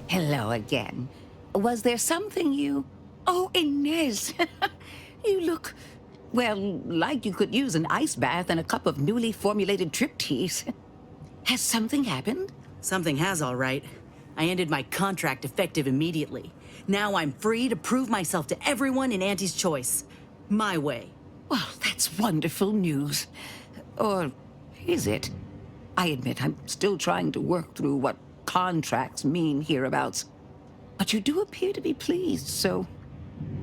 Hello again. Was there something you... Oh, Inez! You look, well, like you could use an ice bath and a cup of newly formulated trip teas. Has something happened? Something has, all right. I ended my contract effective immediately. Now I'm free to prove myself to everyone in Auntie's Choice. My way. Well, that's wonderful news. Or is it? I admit I'm still trying to work through what contracts mean hereabouts. But you do appear to be pleased, so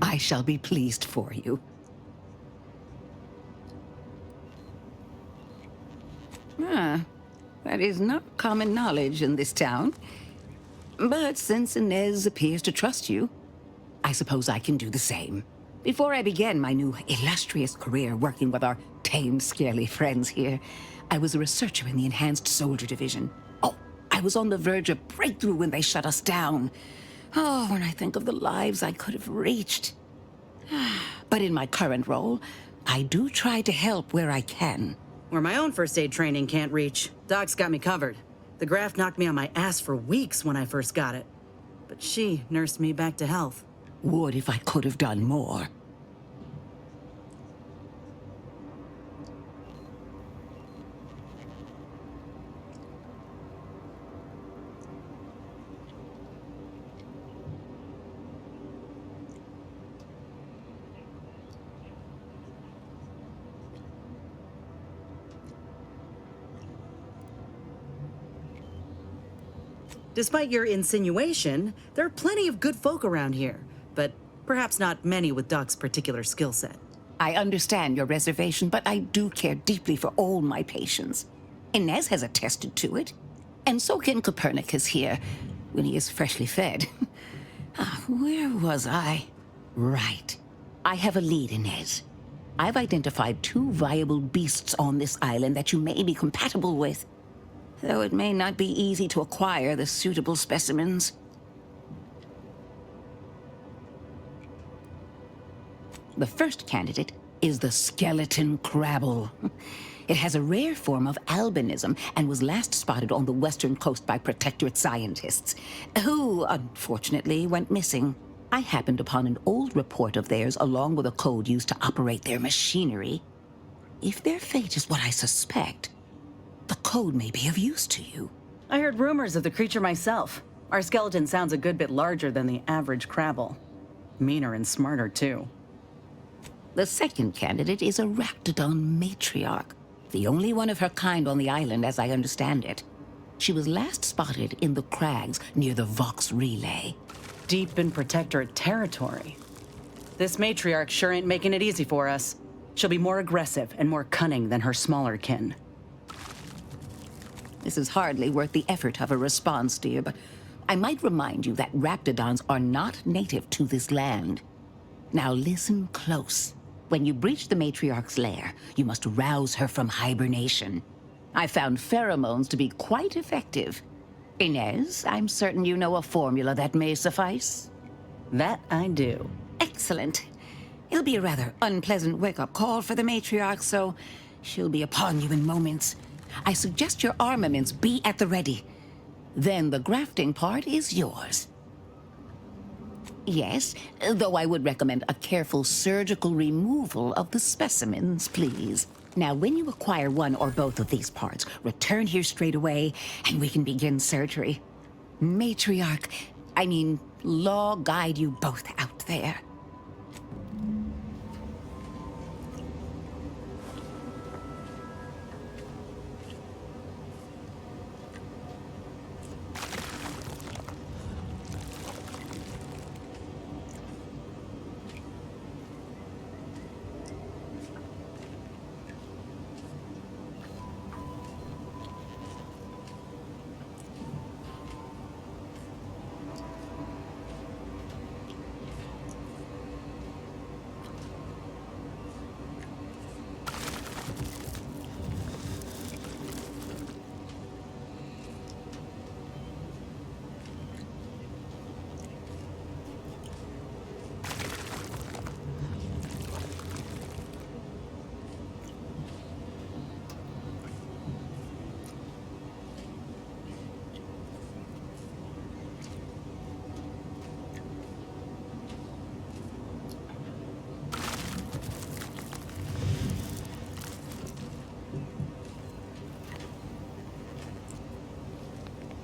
I shall be pleased for you. That is not common knowledge in this town. But since Inez appears to trust you, I suppose I can do the same. Before I began my new illustrious career working with our tame, scaly friends here, I was a researcher in the Enhanced Soldier Division. Oh, I was on the verge of breakthrough when they shut us down. Oh, when I think of the lives I could have reached. But in my current role, I do try to help where I can. Where my own first aid training can't reach, Doc's got me covered. The graft knocked me on my ass for weeks when I first got it. But she nursed me back to health. Would if I could have done more. Despite your insinuation, there are plenty of good folk around here, but perhaps not many with Doc's particular skill set. I understand your reservation, but I do care deeply for all my patients. Inez has attested to it, and so can Copernicus here, when he is freshly fed. Where was I? Right. I have a lead, Inez. I've identified 2 viable beasts on this island that you may be compatible with, though it may not be easy to acquire the suitable specimens. The first candidate is the skeleton crabble. It has a rare form of albinism and was last spotted on the western coast by protectorate scientists, who, unfortunately, went missing. I happened upon an old report of theirs along with a code used to operate their machinery. If their fate is what I suspect, the code may be of use to you. I heard rumors of the creature myself. Our skeleton sounds a good bit larger than the average crabble. Meaner and smarter, too. The second candidate is a raptidon matriarch, the only one of her kind on the island as I understand it. She was last spotted in the crags near the Vox Relay. Deep in protectorate territory. This matriarch sure ain't making it easy for us. She'll be more aggressive and more cunning than her smaller kin. This is hardly worth the effort of a response, dear, but I might remind you that raptidons are not native to this land. Now listen close. When you breach the matriarch's lair, you must rouse her from hibernation. I found pheromones to be quite effective. Inez, I'm certain you know a formula that may suffice. That I do. Excellent. It'll be a rather unpleasant wake-up call for the matriarch, so she'll be upon you in moments. I suggest your armaments be at the ready. Then the grafting part is yours. Yes, though I would recommend a careful surgical removal of the specimens, please. Now, when you acquire one or both of these parts, return here straight away, and we can begin surgery. Matriarch, Law guide you both out there.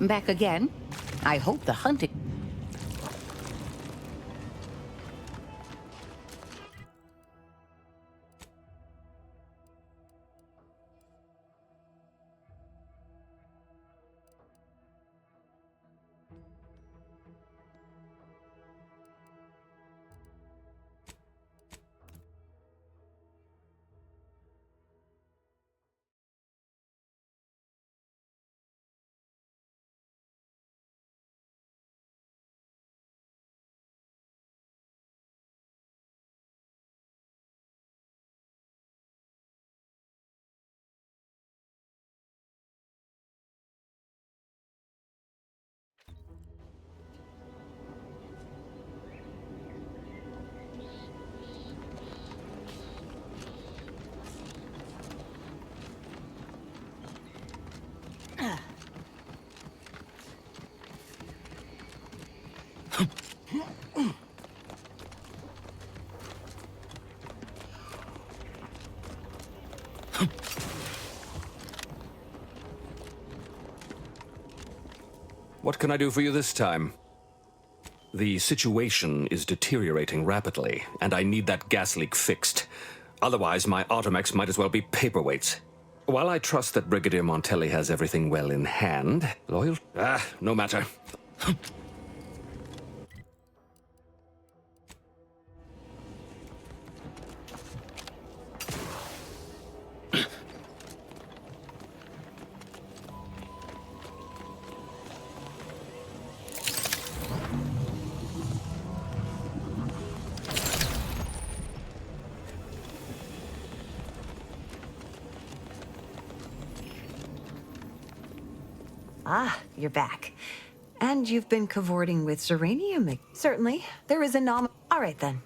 Back again? I hope the hunting... What can I do for you this time? The situation is deteriorating rapidly, and I need that gas leak fixed. Otherwise, my automechs might as well be paperweights. While I trust that Brigadier Montelli has everything well in hand, loyal... no matter. Ah, you're back. And you've been cavorting with Serenium. Certainly, there is a All right, then.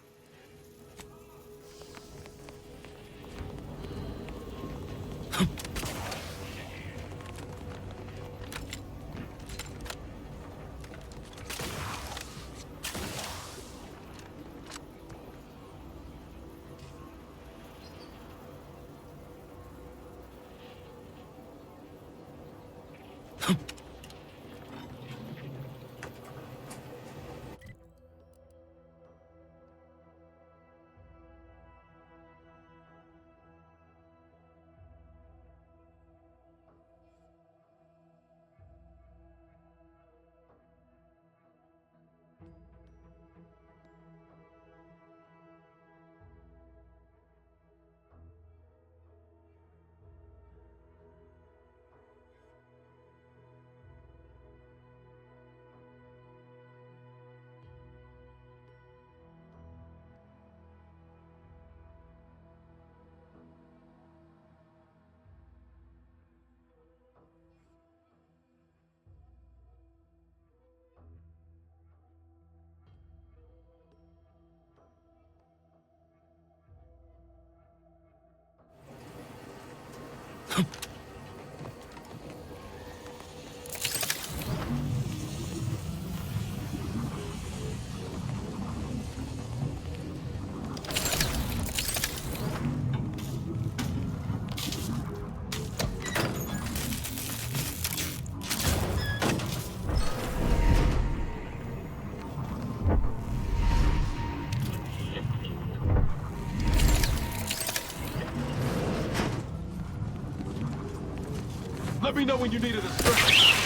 Let me know when you need a distraction.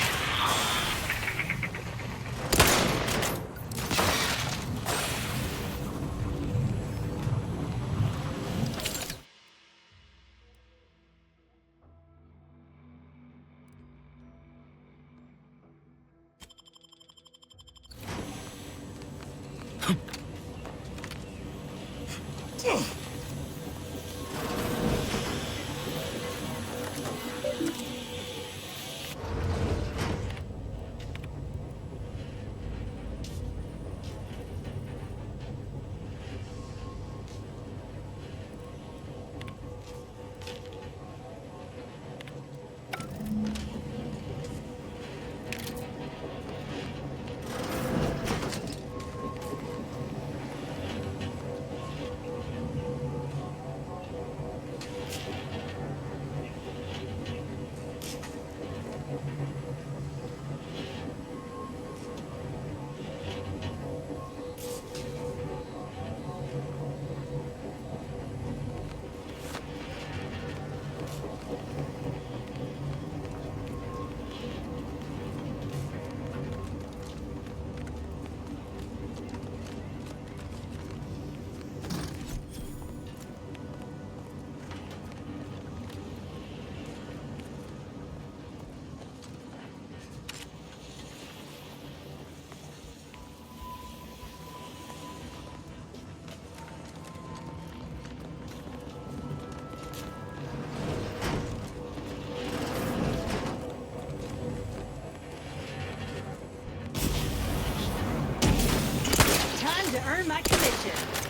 earn my commission.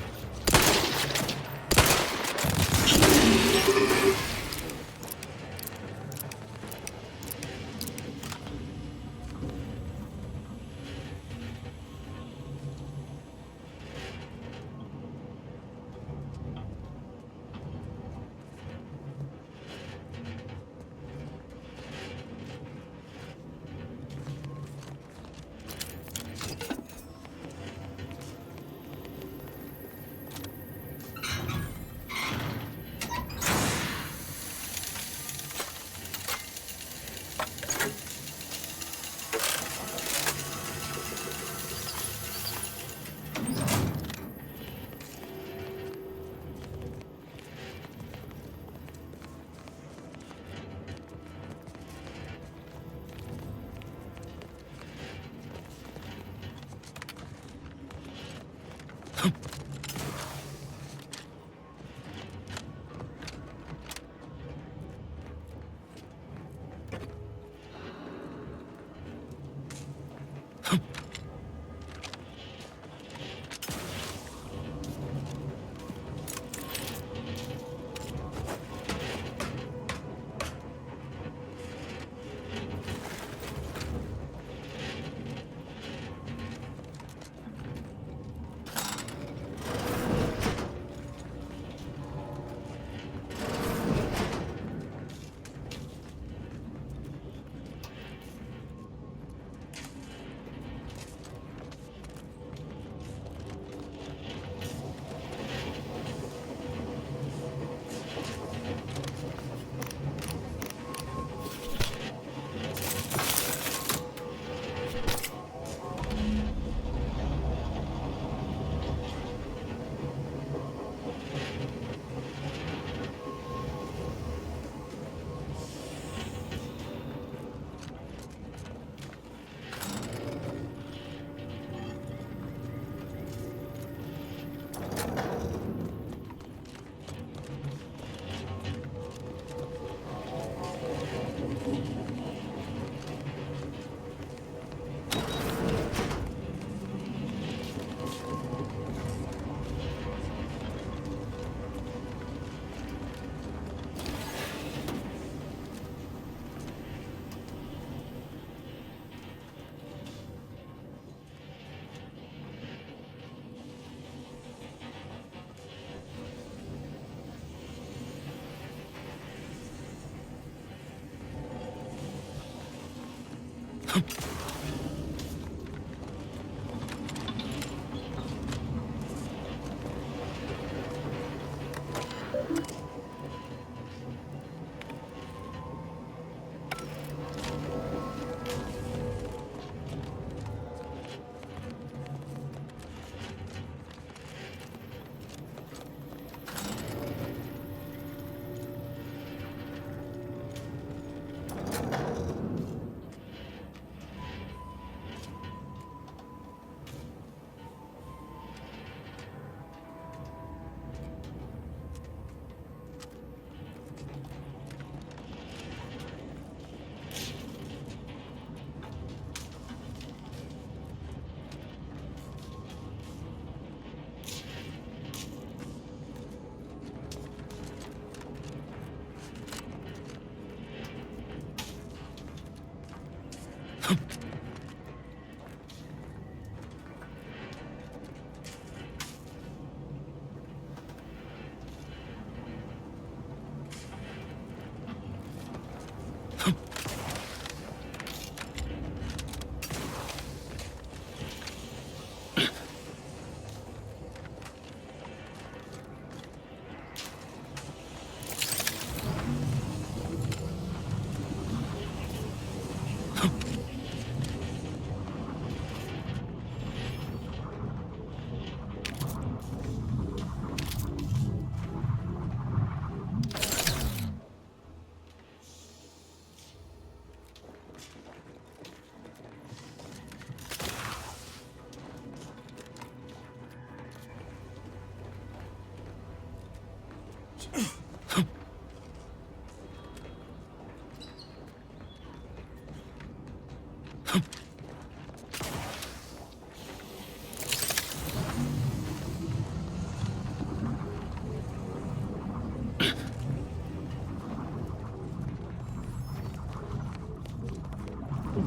It's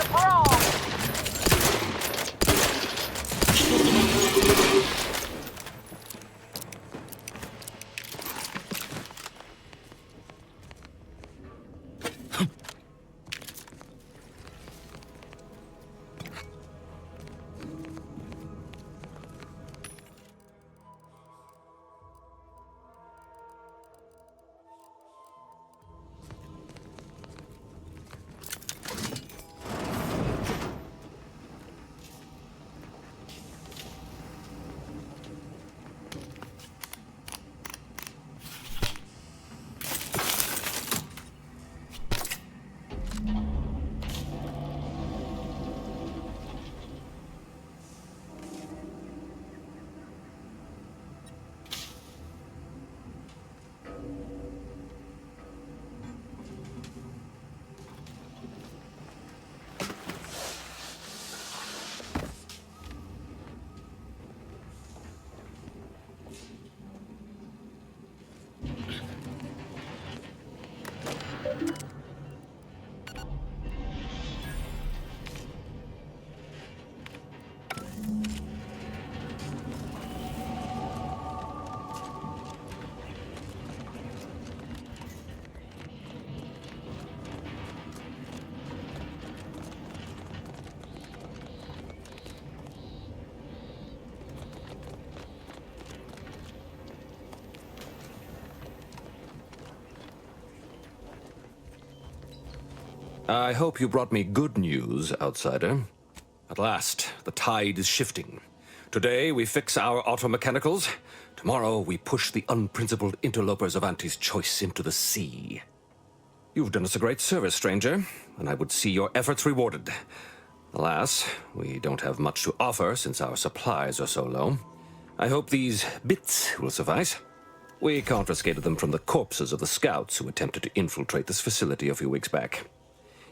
a brawl! I hope you brought me good news, outsider. At last, the tide is shifting. Today, we fix our automechanicals. Tomorrow, we push the unprincipled interlopers of Auntie's choice into the sea. You've done us a great service, stranger, and I would see your efforts rewarded. Alas, we don't have much to offer since our supplies are so low. I hope these bits will suffice. We confiscated them from the corpses of the scouts who attempted to infiltrate this facility a few weeks back.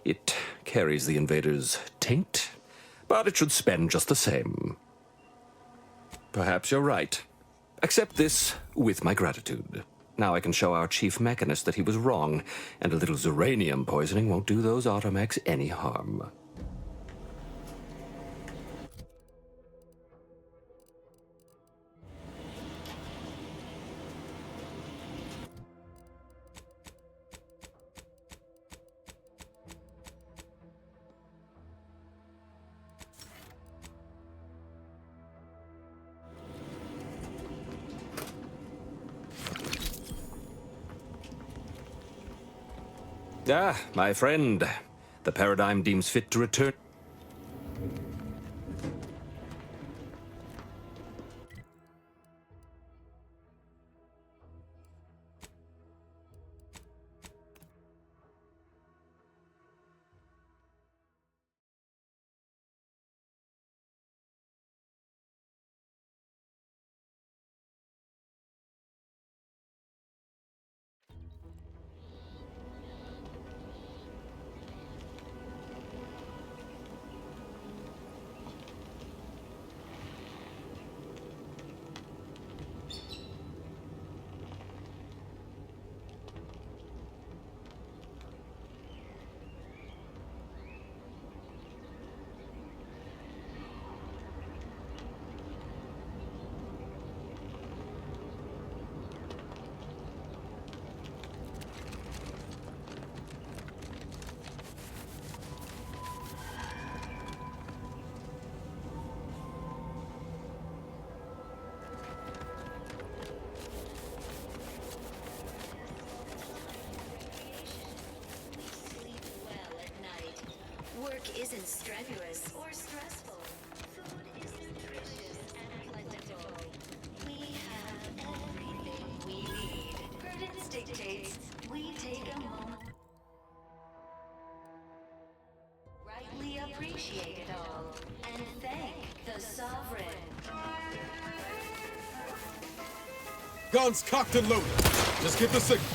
It carries the invaders' taint, but it should spend just the same. Perhaps you're right. Accept this with my gratitude. Now I can show our chief mechanist that he was wrong, and a little uranium poisoning won't do those automechs any harm. Ah, my friend. The paradigm deems fit to return. Isn't strenuous or stressful. Food is nutritious and plentiful. We have everything we need. Prudence dictates we take a moment. Rightly appreciate it all and thank the sovereign. Guns cocked and loaded. Just get the signal.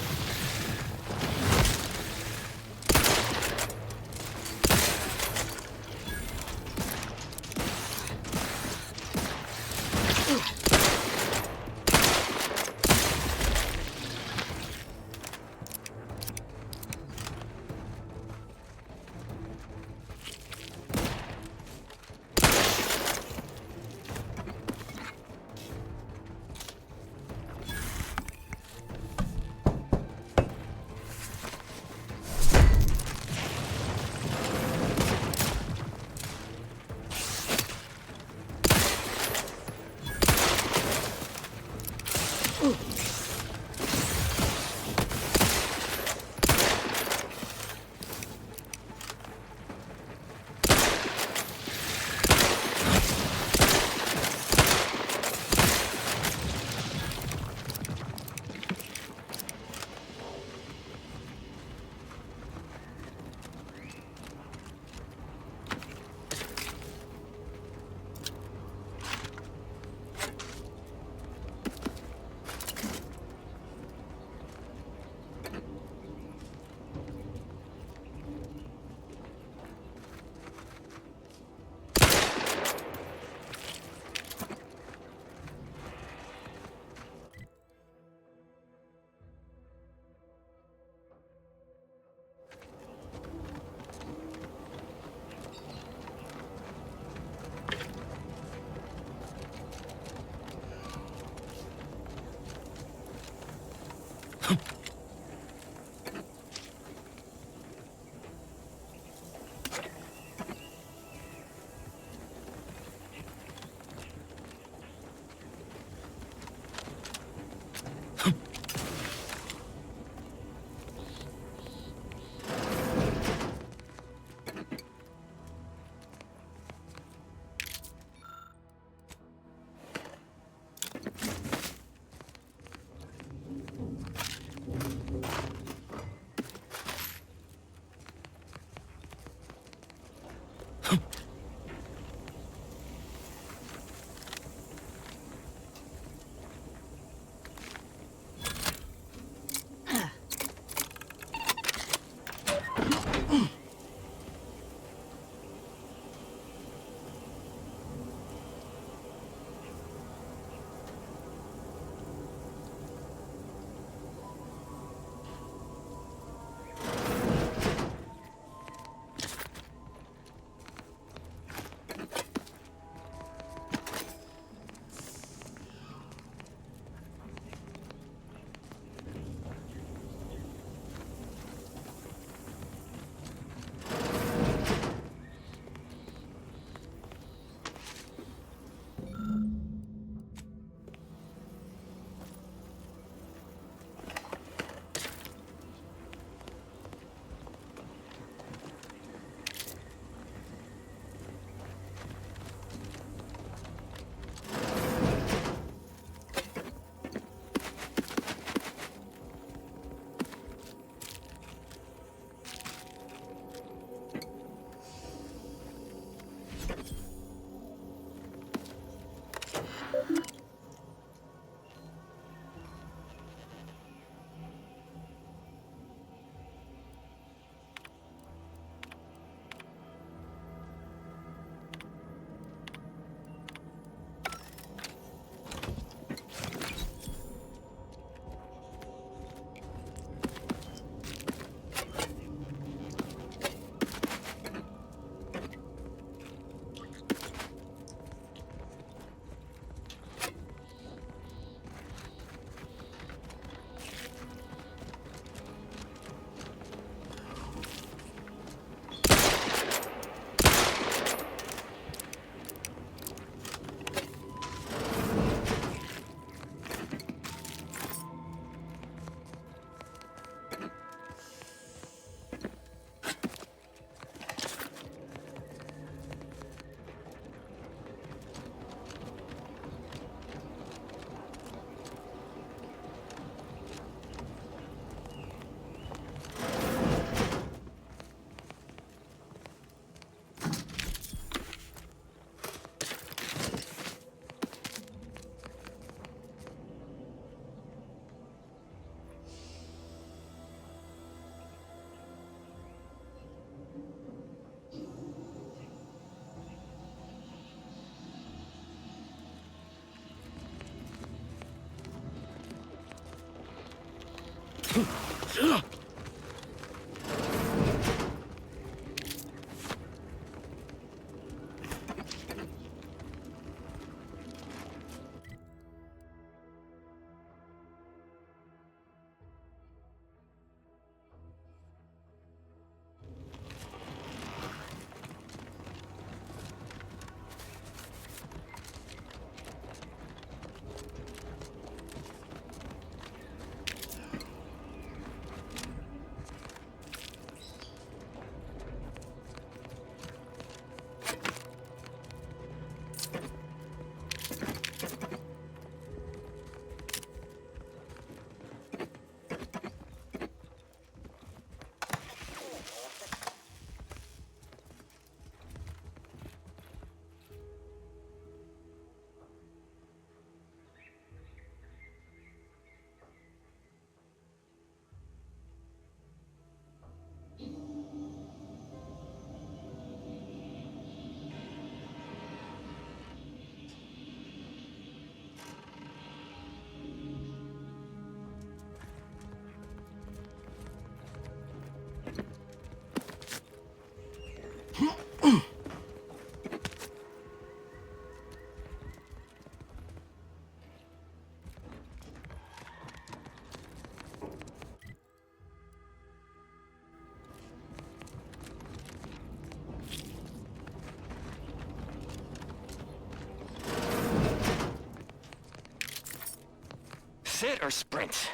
Sit or sprint?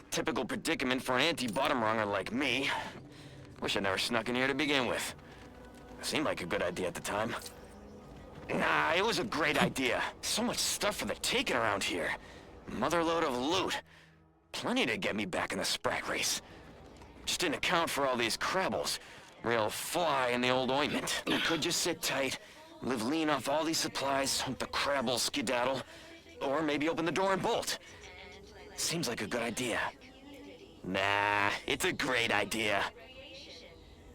Typical predicament for an anti-bottom runger like me. Wish I never snuck in here to begin with. Seemed like a good idea at the time. Nah, it was a great idea. So much stuff for the taking around here. Motherload of loot. Plenty to get me back in the sprag race. Just didn't account for all these crabbles. Real fly in the old ointment. I could just sit tight, live lean off all these supplies, hope the crabbles skedaddle. Or maybe open the door and bolt. Seems like a good idea. Nah, it's a great idea.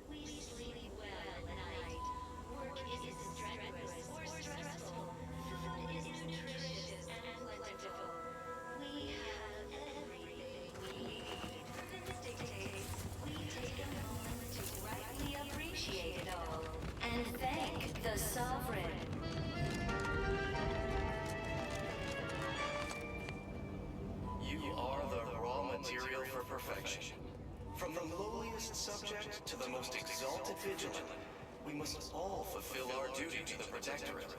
We sleep well at night. Work isn't strenuous or stressful. Food is nutritious and plentiful. We have everything we need. Prudence dictates we take a moment to rightly appreciate it all and thank the sovereign. You are the raw material for perfection. From the lowliest subject to the most exalted vigilant, we must all fulfill our duty to the Protectorate.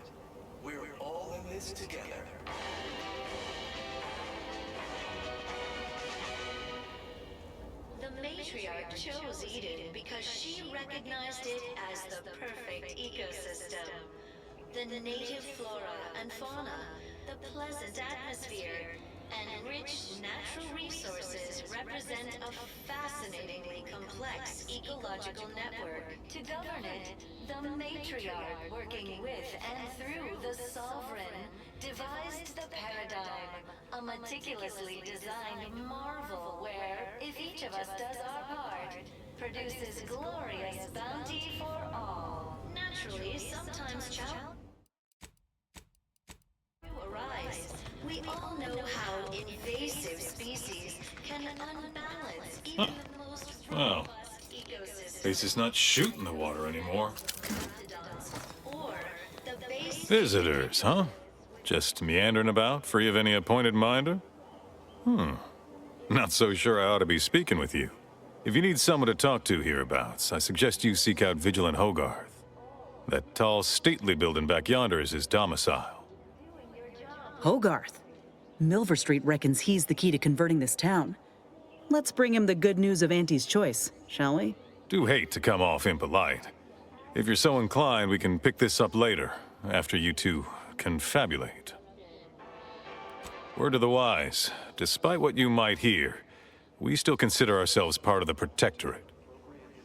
We're all in this together. The matriarch chose Eden because she recognized it as the perfect ecosystem. The native flora and fauna, the pleasant atmosphere, and rich natural resources represent a fascinatingly complex ecological network. To govern it, the matriarch, working with and through the sovereign, devised the paradigm, a meticulously designed marvel where, if each of us does our part, produces glorious bounty for all. Naturally, sometimes arise. We all know how invasive species can unbalance even the most Well, robust ecosystems. at least it's not shooting the water anymore. Or the base Visitors, huh? Just meandering about, free of any appointed minder? Not so sure I ought to be speaking with you. If you need someone to talk to hereabouts, I suggest you seek out Vigilant Hogarth. That tall, stately building back yonder is his domicile. Hogarth. Milver Street reckons he's the key to converting this town. Let's bring him the good news of Auntie's choice, shall we? Do hate to come off impolite. If you're so inclined, we can pick this up later, after you two confabulate. Word to the wise, despite what you might hear, we still consider ourselves part of the Protectorate.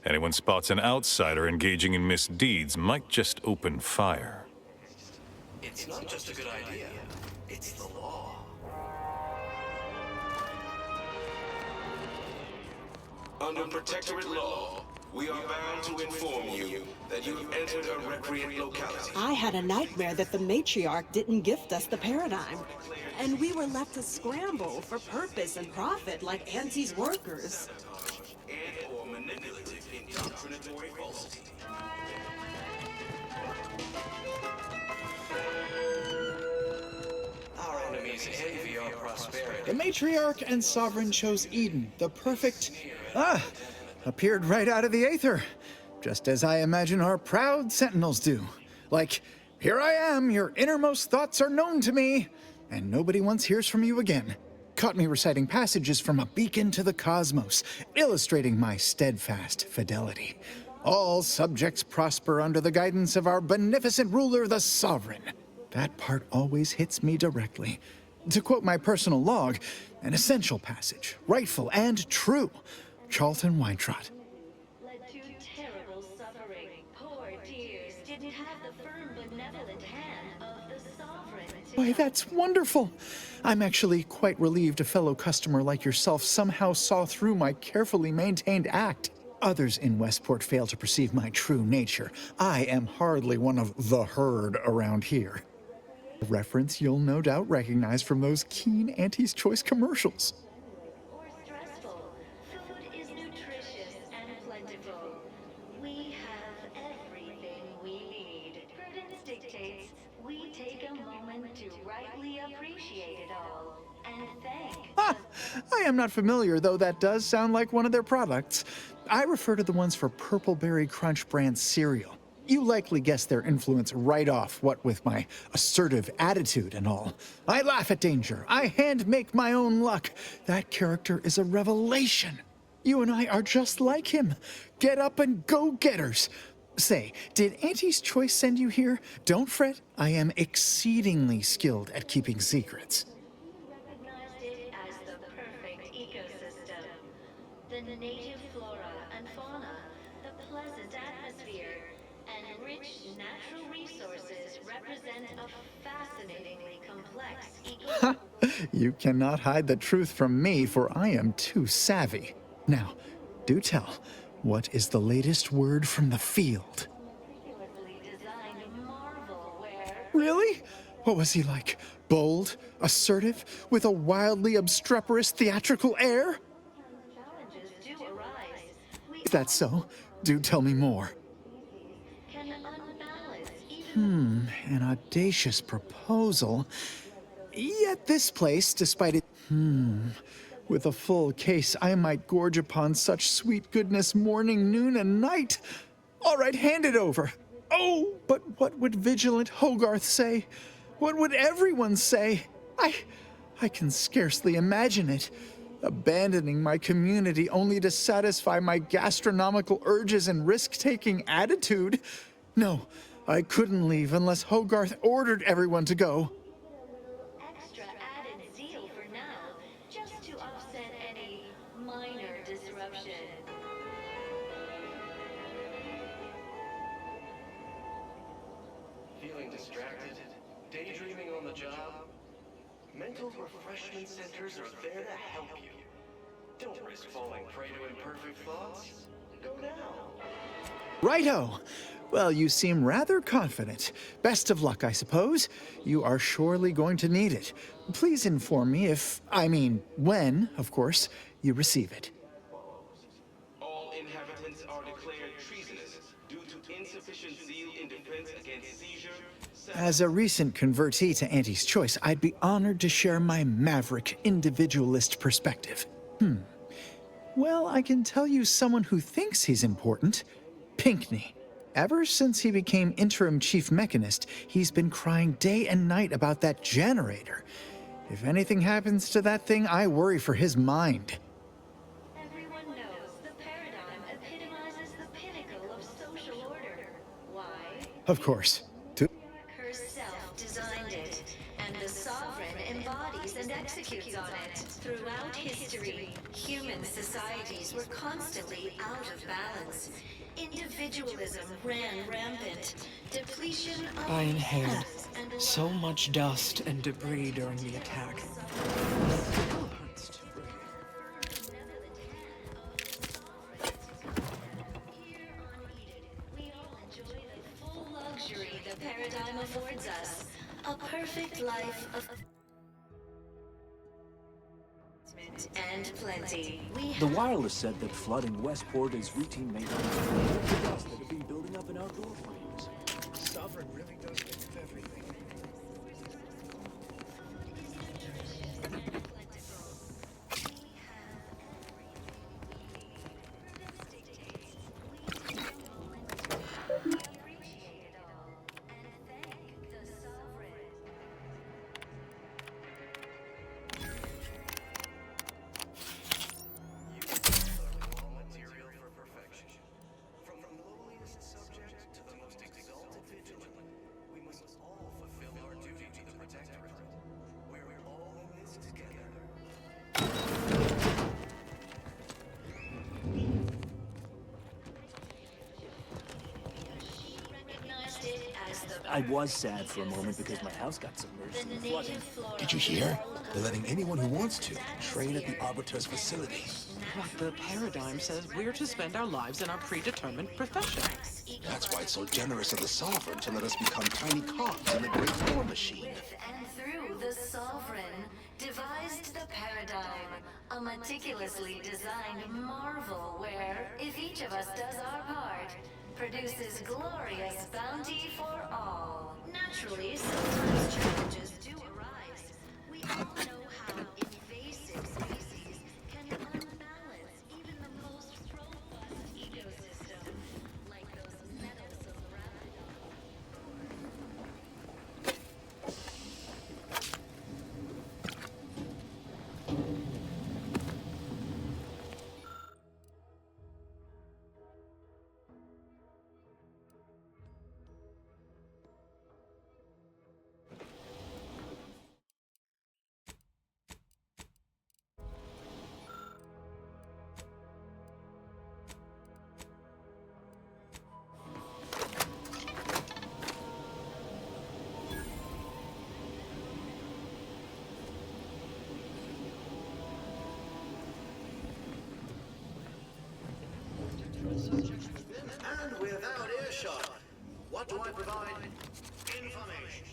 Anyone spots an outsider engaging in misdeeds might just open fire. It's not just a good idea, it's the law. Under Protectorate law, We are bound to inform you that you have entered a recreant locality. I had a nightmare that the matriarch didn't gift us the paradigm, and we were left to scramble for purpose and profit like Auntie's workers. And or manipulative indoctrinatory falsity. Our enemies envy our prosperity. The matriarch and sovereign chose Eden, the perfect... appeared right out of the aether. Just as I imagine our proud sentinels do. Like, here I am, your innermost thoughts are known to me, and nobody once hears from you again. Caught me reciting passages from a beacon to the cosmos, illustrating my steadfast fidelity. All subjects prosper under the guidance of our beneficent ruler, the sovereign. That part always hits me directly. To quote my personal log, an essential passage, rightful and true. Charlton Weintrott. Led to terrible suffering. Poor dears didn't have the firm, benevolent hand of the sovereign to Why, that's wonderful. I'm actually quite relieved a fellow customer like yourself somehow saw through my carefully maintained act. Others in Westport fail to perceive my true nature. I am hardly one of the herd around here. A reference you'll no doubt recognize from those keen Auntie's Choice commercials. or stressful. Food is nutritious and plentiful. We have everything we need. Prudence dictates we take a moment to rightly appreciate it all and thank. I am not familiar, though that does sound like one of their products. I refer to the ones for Purple Berry Crunch brand cereal. You likely guessed their influence right off, what with my assertive attitude and all. I laugh at danger. I hand-make my own luck. That character is a revelation. You and I are just like him. Get up and go-getters. Say, did Auntie's Choice send you here? Don't fret. I am exceedingly skilled at keeping secrets. Recognized it as the perfect ecosystem. The native flora and fauna, the pleasant atmosphere, and rich natural resources represent a fascinatingly complex ecosystem. You cannot hide the truth from me, for I am too savvy. Now, do tell, what is the latest word from the field? Meticulously designed marvel where Really? What was he like? Bold? Assertive? With a wildly obstreperous theatrical air? challenges do arise, we If that's so, do tell me more. can unbalance even An audacious proposal. Yet this place, despite it... With a full case, I might gorge upon such sweet goodness morning, noon, and night. All right, hand it over. Oh, but what would vigilant Hogarth say? What would everyone say? I can scarcely imagine it. Abandoning my community only to satisfy my gastronomical urges and risk-taking attitude. No, I couldn't leave unless Hogarth ordered everyone to go. extra added zeal for now, just to offset any minor disruption. Feeling distracted? Daydreaming on the job? Mental refreshment centers are there to help you. Don't risk falling prey to imperfect thoughts. Go now. Righto. Well, you seem rather confident. Best of luck, I suppose. You are surely going to need it. Please inform me when, of course, you receive it. All inhabitants are declared treasonous due to insufficient zeal in defense against seizure. As a recent convertee to Auntie's Choice, I'd be honored to share my maverick, individualist perspective. Well, I can tell you someone who thinks he's important. Pinckney. Ever since he became interim chief mechanist, he's been crying day and night about that generator. If anything happens to that thing, I worry for his mind. Everyone knows the paradigm epitomizes the pinnacle of social order. Why? Of course. Herself designed it, and the sovereign embodies and executes on it. Throughout history, human societies were constantly out of balance. Individualism ran rampant. Depletion of I inhaled health and so much dust and debris during the attack. affords us a perfect life of and plenty. The wireless said that flooding Westport is routine maintenance for the dust that have been building up in our door frames. Sovereign really does think of everything. I was sad for a moment because my house got submerged in the flooding. Did you hear? They're letting anyone who wants to train at the Arbiter's facility. But the paradigm says we're to spend our lives in our predetermined profession. That's why it's so generous of the Sovereign to let us become tiny cogs in the great war machine. With and through the Sovereign devised the paradigm, a meticulously designed marvel where, if each of us does our part, produces glorious bounty for all. Naturally, sometimes challenges do arise. We all know how invasive species can unbalance even the most robust ecosystem, like those meddlesome raptors. And without earshot, what do I provide? Information.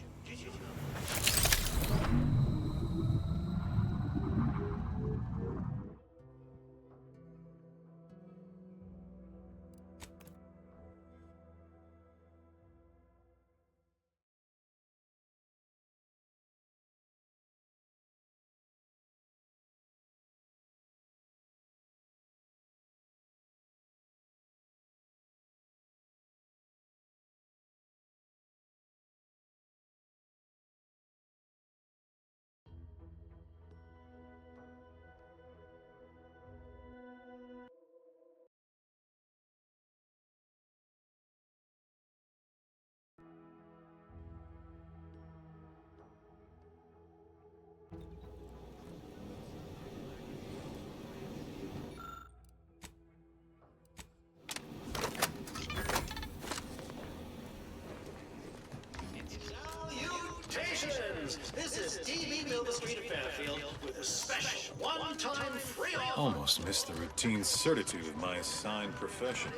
This is TV Milva Street of Fairfield with a special one-time free offer. Almost missed the routine certitude of my assigned profession.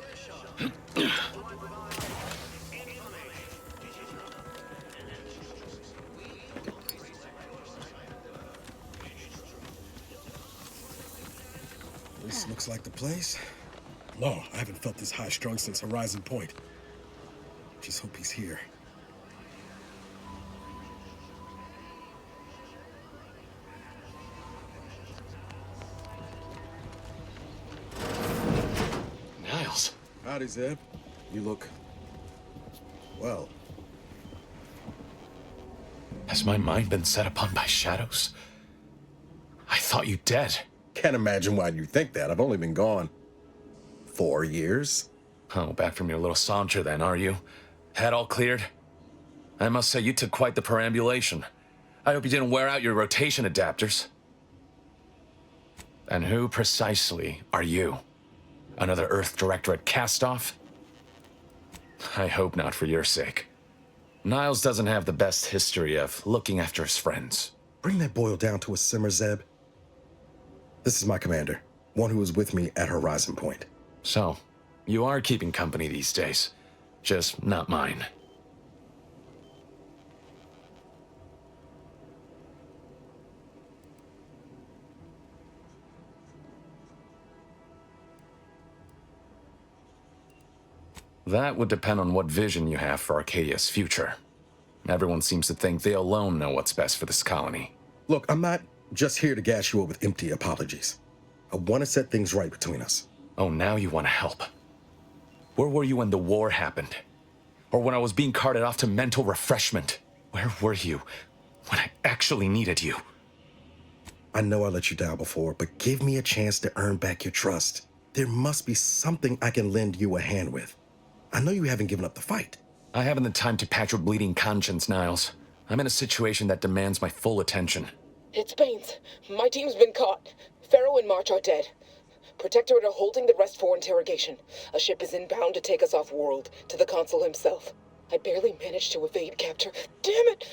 This looks like the place. No, I haven't felt this high-strung since Horizon Point. Just hope he's here. Niles. Howdy, Zeb. You look... well. Has my mind been set upon by shadows? I thought you dead. Can't imagine why you think that. I've only been gone 4 years. Oh, back from your little saunter then, are you? Head all cleared? I must say you took quite the perambulation. I hope you didn't wear out your rotation adapters. And who precisely are you? Another Earth Directorate cast-off? I hope not for your sake. Niles doesn't have the best history of looking after his friends. Bring that boil down to a simmer, Zeb. This is my commander, one who was with me at Horizon Point. So, you are keeping company these days. Just not mine. That would depend on what vision you have for Arcadia's future. Everyone seems to think they alone know what's best for this colony. Look, I'm not just here to gas you up with empty apologies. I want to set things right between us. Oh, now you want to help. Where were you when the war happened? Or when I was being carted off to mental refreshment? Where were you when I actually needed you? I know I let you down before, but give me a chance to earn back your trust. There must be something I can lend you a hand with. I know you haven't given up the fight. I haven't the time to patch your bleeding conscience, Niles. I'm in a situation that demands my full attention. It's Baines. My team's been caught. Pharaoh and March are dead. Protectorate are holding the rest for interrogation. A ship is inbound to take us off-world, to the consul himself. I barely managed to evade capture. Damn it!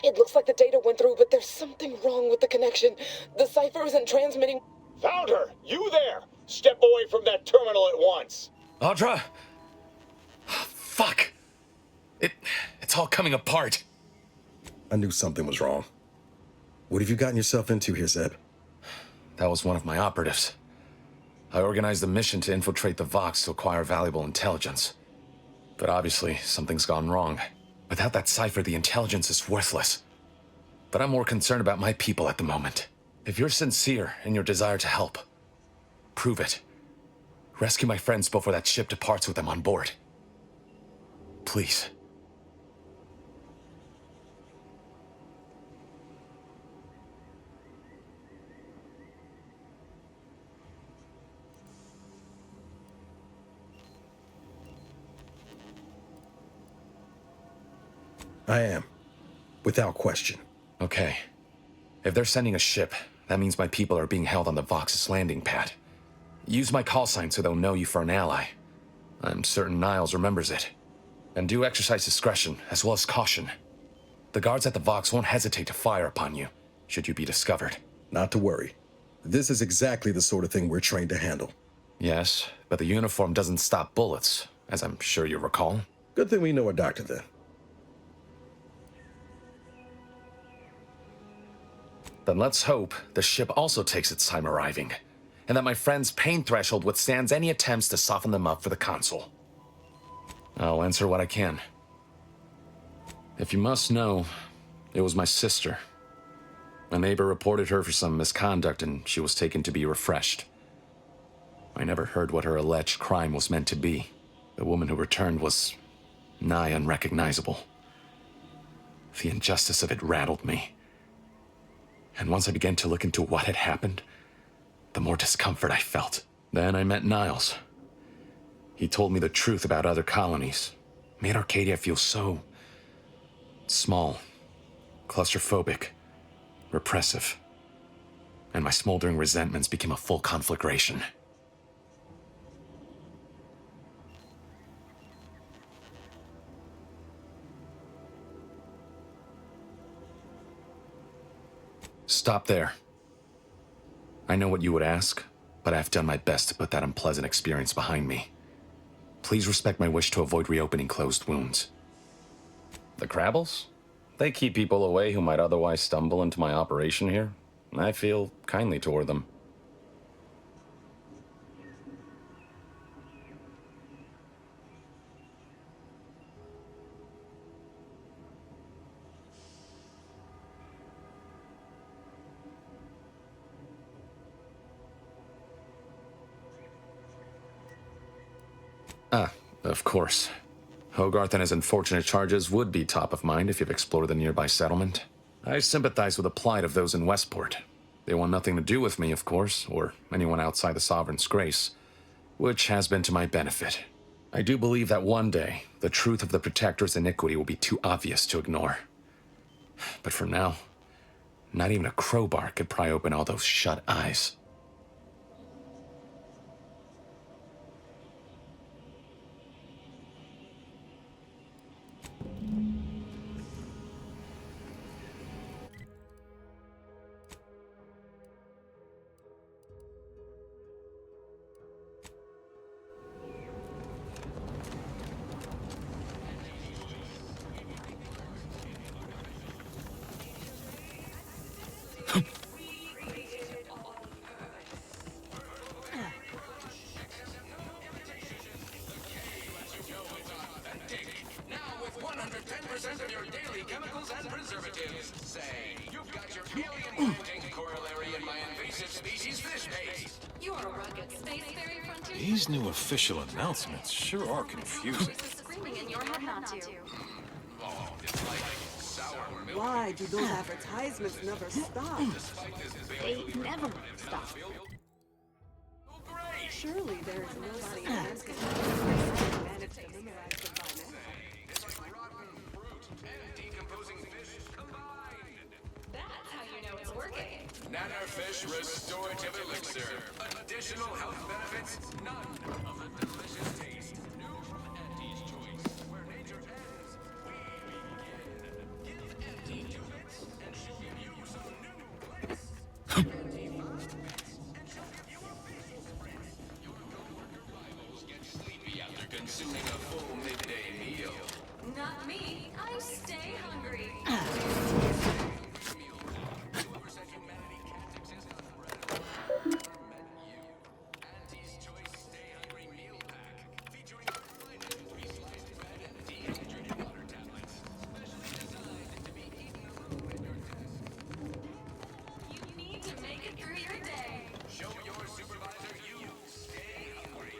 It looks like the data went through, but there's something wrong with the connection. The cipher isn't transmitting. Found her! You there! Step away from that terminal at once! Audra! Fuck! It's all coming apart. I knew something was wrong. What have you gotten yourself into here, Zeb? That was one of my operatives. I organized a mission to infiltrate the Vox to acquire valuable intelligence. But obviously, something's gone wrong. Without that cipher, the intelligence is worthless. But I'm more concerned about my people at the moment. If you're sincere in your desire to help, prove it. Rescue my friends before that ship departs with them on board. Please. I am. Without question. Okay. If they're sending a ship, that means my people are being held on the Vox's landing pad. Use my call sign so they'll know you for an ally. I'm certain Niles remembers it. And do exercise discretion, as well as caution. The guards at the Vox won't hesitate to fire upon you, should you be discovered. Not to worry. This is exactly the sort of thing we're trained to handle. Yes, but the uniform doesn't stop bullets, as I'm sure you recall. Good thing we know a doctor then. Then let's hope the ship also takes its time arriving, and that my friend's pain threshold withstands any attempts to soften them up for the consul. I'll answer what I can. If you must know, it was my sister. A neighbor reported her for some misconduct, and she was taken to be refreshed. I never heard what her alleged crime was meant to be. The woman who returned was nigh unrecognizable. The injustice of it rattled me. And once I began to look into what had happened, the more discomfort I felt. Then I met Niles. He told me the truth about other colonies. Made Arcadia feel so small, claustrophobic, repressive. And my smoldering resentments became a full conflagration. Stop there. I know what you would ask, but I've done my best to put that unpleasant experience behind me. Please respect my wish to avoid reopening closed wounds. The Crabbles? They keep people away who might otherwise stumble into my operation here. I feel kindly toward them. Of course. Hogarth and his unfortunate charges would be top of mind if you've explored the nearby settlement. I sympathize with the plight of those in Westport. They want nothing to do with me, of course, or anyone outside the Sovereign's grace, which has been to my benefit. I do believe that one day, the truth of the Protector's iniquity will be too obvious to ignore. But for now, not even a crowbar could pry open all those shut eyes. conservatives say you've got your alien-planting corollary in my invasive species fish paste. You're a rugged spacefaring frontier. These new official announcements sure are confusing. Screaming in your head not to. Oh, it's like sour milk. Why do those advertisements never stop? They never stop. Surely there is nobody on Earth who can manage to memorize them by now. It's like rotten fruit and decomposing fish combined. That's how you know it's working. Nanofish restorative elixir. Additional health benefits, none of the delicious taste. New from Auntie's choice. Where nature ends, we begin. Give Auntie 2 bits, and she'll give you some new clicks. Auntie 5 bits, and she'll give you a visual sprint. Your coworker rivals get sleepy after consuming a full midday meal. Not me. I stay hungry. Whoever said humanity can't exist on bread and water met you. Auntie's Choice Stay Hungry Meal Pack, featuring a refined pre-sliced bread and dehydrated water tablets, specially designed to be eaten alone at your desk. You need to make it through your day. Show your supervisor you stay hungry.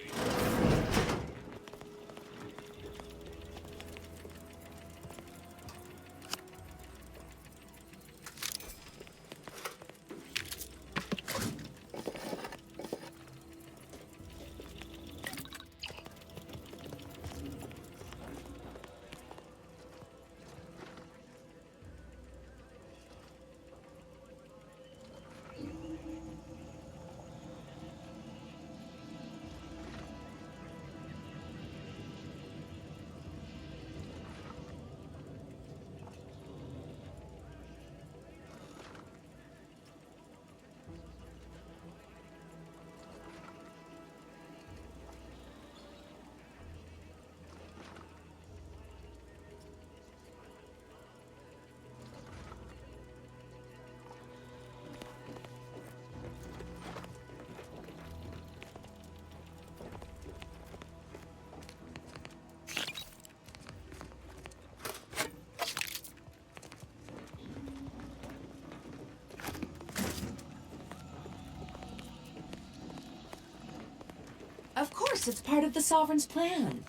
Of course, it's part of the Sovereign's plan.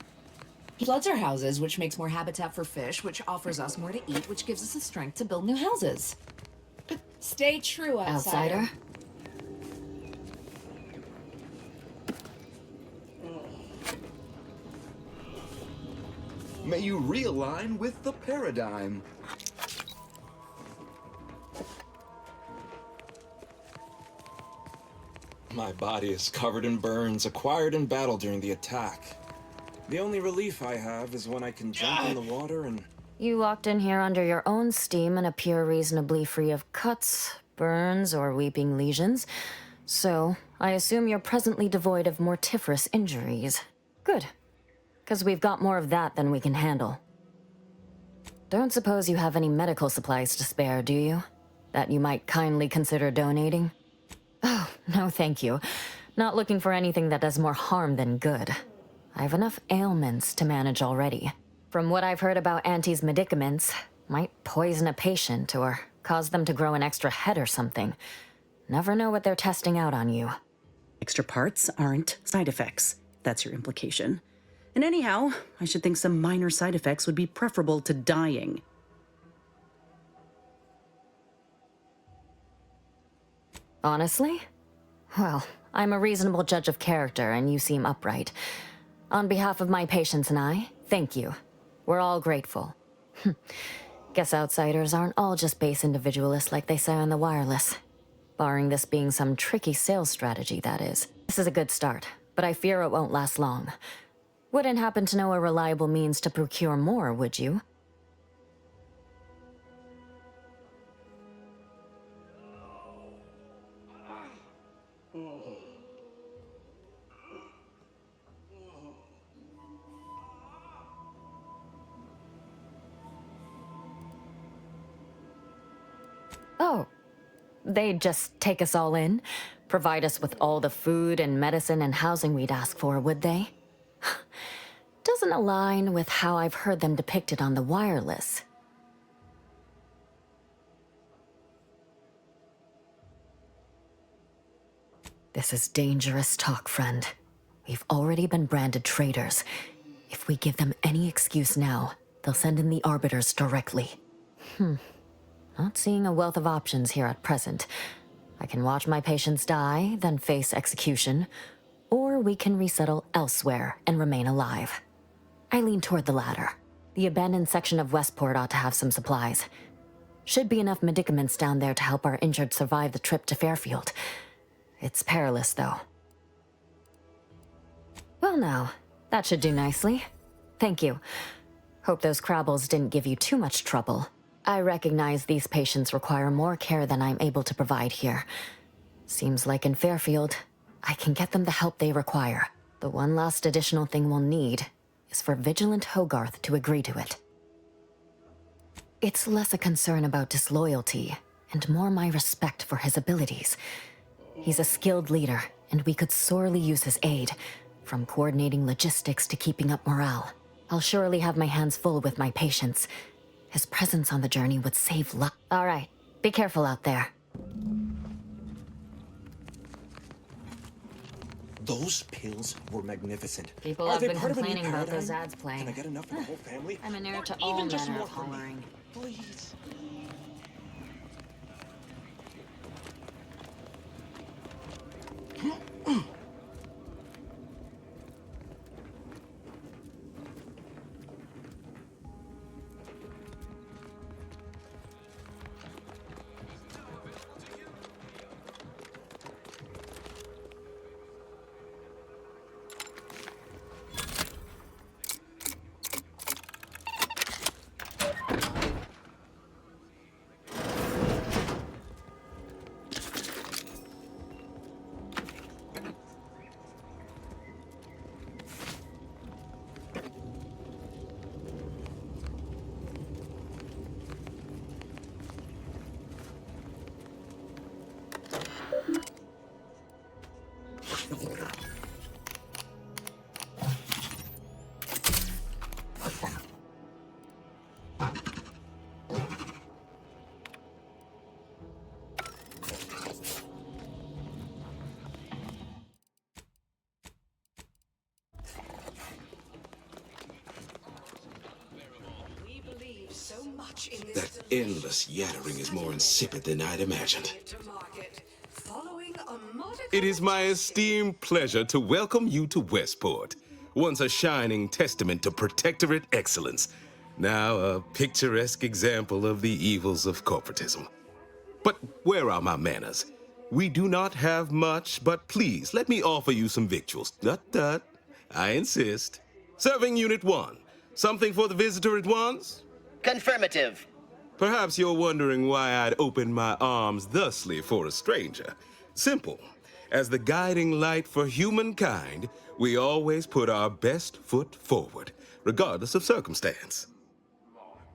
He floods our houses, which makes more habitat for fish, which offers us more to eat, which gives us the strength to build new houses. Stay true, outsider. May you realign with the paradigm. My body is covered in burns acquired in battle during the attack. The only relief I have is when I can jump in the water and... You walked in here under your own steam and appear reasonably free of cuts, burns, or weeping lesions. So, I assume you're presently devoid of mortiferous injuries. Good. Because we've got more of that than we can handle. Don't suppose you have any medical supplies to spare, do you? That you might kindly consider donating? Oh, no thank you. Not looking for anything that does more harm than good. I have enough ailments to manage already. From what I've heard about Auntie's medicaments, might poison a patient or cause them to grow an extra head or something. Never know what they're testing out on you. Extra parts aren't side effects. That's your implication. And anyhow, I should think some minor side effects would be preferable to dying. Honestly? Well, I'm a reasonable judge of character, and you seem upright. On behalf of my patients and I, thank you. We're all grateful. Guess outsiders aren't all just base individualists like they say on the wireless. Barring this being some tricky sales strategy, that is. This is a good start, but I fear it won't last long. Wouldn't happen to know a reliable means to procure more, would you? Oh, they'd just take us all in? Provide us with all the food and medicine and housing we'd ask for, would they? Doesn't align with how I've heard them depicted on the wireless. This is dangerous talk, friend. We've already been branded traitors. If we give them any excuse now, they'll send in the arbiters directly. Not seeing a wealth of options here at present. I can watch my patients die, then face execution, or we can resettle elsewhere and remain alive. I lean toward the latter. The abandoned section of Westport ought to have some supplies. Should be enough medicaments down there to help our injured survive the trip to Fairfield. It's perilous, though. Well now, that should do nicely. Thank you. Hope those Crabbles didn't give you too much trouble. I recognize these patients require more care than I'm able to provide here. Seems like in Fairfield, I can get them the help they require. The one last additional thing we'll need is for Vigilant Hogarth to agree to it. It's less a concern about disloyalty, and more my respect for his abilities. He's a skilled leader, and we could sorely use his aid, from coordinating logistics to keeping up morale. I'll surely have my hands full with my patients. His presence on the journey would save lives. All right, be careful out there. Those pills were magnificent. People Are have they been part of a new complaining about those paradigm? ads playing. Can I get enough for the whole family? I'm an heir Or to all even just manner more of for me? hollering. Please. That endless yattering is more insipid than I'd imagined. It is my esteemed pleasure to welcome you to Westport, once a shining testament to protectorate excellence, now a picturesque example of the evils of corporatism. But where are my manners? We do not have much, but please let me offer you some victuals. Tut. I insist. Serving Unit 1. Something for the visitor at once? Confirmative. Perhaps you're wondering why I'd open my arms thusly for a stranger. Simple. As the guiding light for humankind, we always put our best foot forward, regardless of circumstance.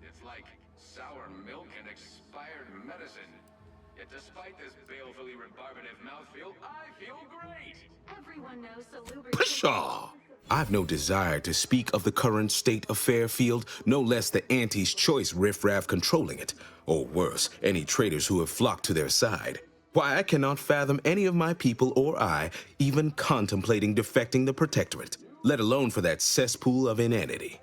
It's like sour milk and expired medicine. Yet despite this balefully rebarbative mouthfeel, I feel great. Everyone knows the lubricant. Pshaw! I've no desire to speak of the current state of Fairfield, no less the Auntie's choice riffraff controlling it, or worse, any traitors who have flocked to their side. Why, I cannot fathom any of my people or I even contemplating defecting the Protectorate, let alone for that cesspool of inanity.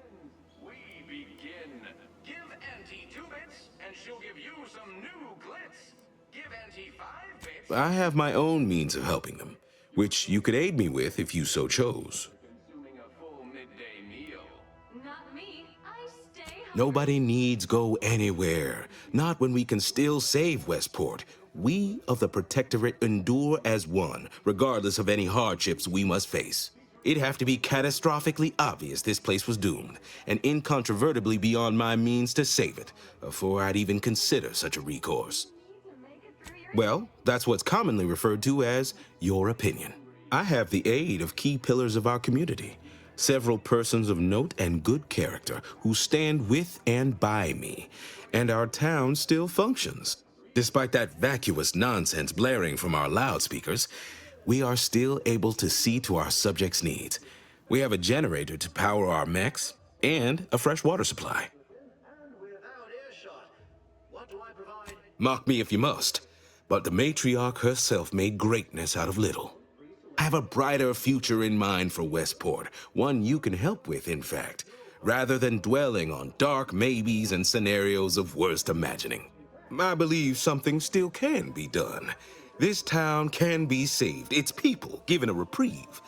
We begin. Give Auntie 2 bits, and she'll give you some new glitz. Give Auntie 5 bits. I have my own means of helping them, which you could aid me with if you so chose. Not me. I stay home. Nobody needs go anywhere, not when we can still save Westport. We of the Protectorate endure as one, regardless of any hardships we must face. It'd have to be catastrophically obvious this place was doomed, and incontrovertibly beyond my means to save it, before I'd even consider such a recourse. Well, that's what's commonly referred to as your opinion. I have the aid of key pillars of our community, several persons of note and good character who stand with and by me, and our town still functions. Despite that vacuous nonsense blaring from our loudspeakers, we are still able to see to our subjects' needs. We have a generator to power our mechs and a fresh water supply. Mock me if you must, but the matriarch herself made greatness out of little. have a brighter future in mind for Westport, one you can help with, in fact, rather than dwelling on dark maybes and scenarios of worst imagining. I believe something still can be done. This town can be saved, its people given a reprieve,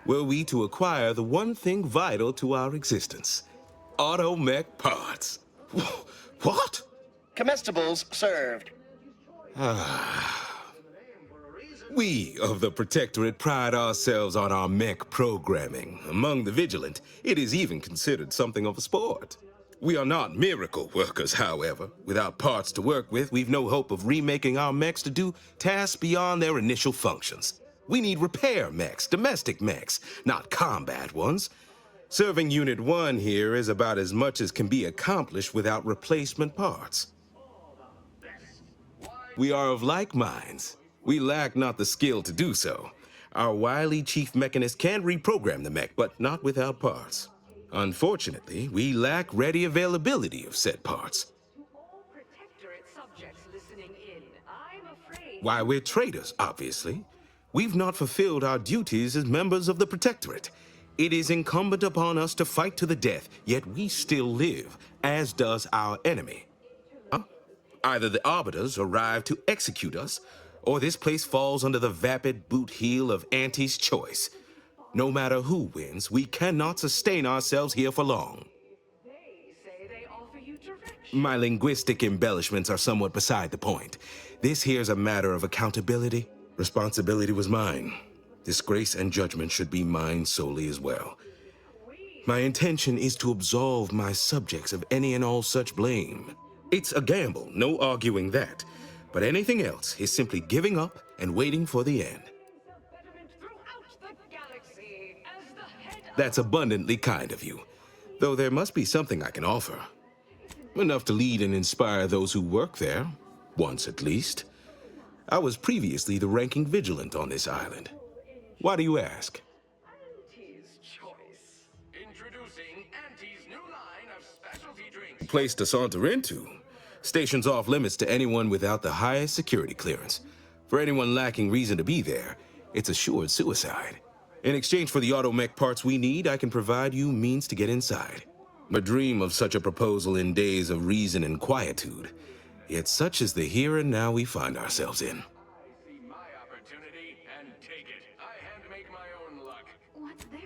were we to acquire the one thing vital to our existence: automech parts. What? Comestibles served. We of the Protectorate pride ourselves on our mech programming. Among the vigilant, it is even considered something of a sport. We are not miracle workers, however. Without parts to work with, we've no hope of remaking our mechs to do tasks beyond their initial functions. We need repair mechs, domestic mechs, not combat ones. Serving Unit 1 here is about as much as can be accomplished without replacement parts. We are of like minds. We lack not the skill to do so. Our wily chief mechanist can reprogram the mech, but not without parts. Unfortunately, we lack ready availability of said parts. Why, we're traitors, obviously. We've not fulfilled our duties as members of the Protectorate. It is incumbent upon us to fight to the death, yet we still live, as does our enemy. Either the Arbiters arrive to execute us, or this place falls under the vapid boot heel of Auntie's choice. No matter who wins, we cannot sustain ourselves here for long. My linguistic embellishments are somewhat beside the point. This here's a matter of accountability. Responsibility was mine. Disgrace and judgment should be mine solely as well. My intention is to absolve my subjects of any and all such blame. It's a gamble, no arguing that. But anything else is simply giving up and waiting for the end. That's abundantly kind of you, though there must be something I can offer. Enough to lead and inspire those who work there, once at least. I was previously the ranking vigilant on this island. Why do you ask? Introducing Auntie's new line of specialty drinks. Place to saunter into. Station's off limits to anyone without the highest security clearance. For anyone lacking reason to be there, it's assured suicide. In exchange for the automech parts we need, I can provide you means to get inside. I dream of such a proposal in days of reason and quietude. Yet such is the here and now we find ourselves in.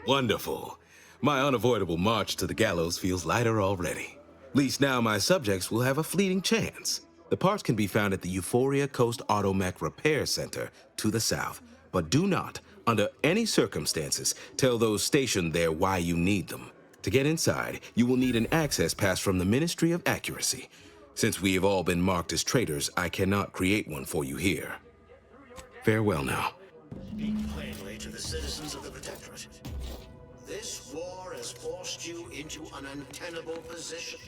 Wonderful. My unavoidable march to the gallows feels lighter already. At least now my subjects will have a fleeting chance. The parts can be found at the Euphoria Coast Automech Repair Center to the south, but do not, under any circumstances, tell those stationed there why you need them. To get inside, you will need an access pass from the Ministry of Accuracy. Since we have all been marked as traitors, I cannot create one for you here. Farewell now. Speak plainly to the citizens of the Protectorate. This war has forced you into an untenable position.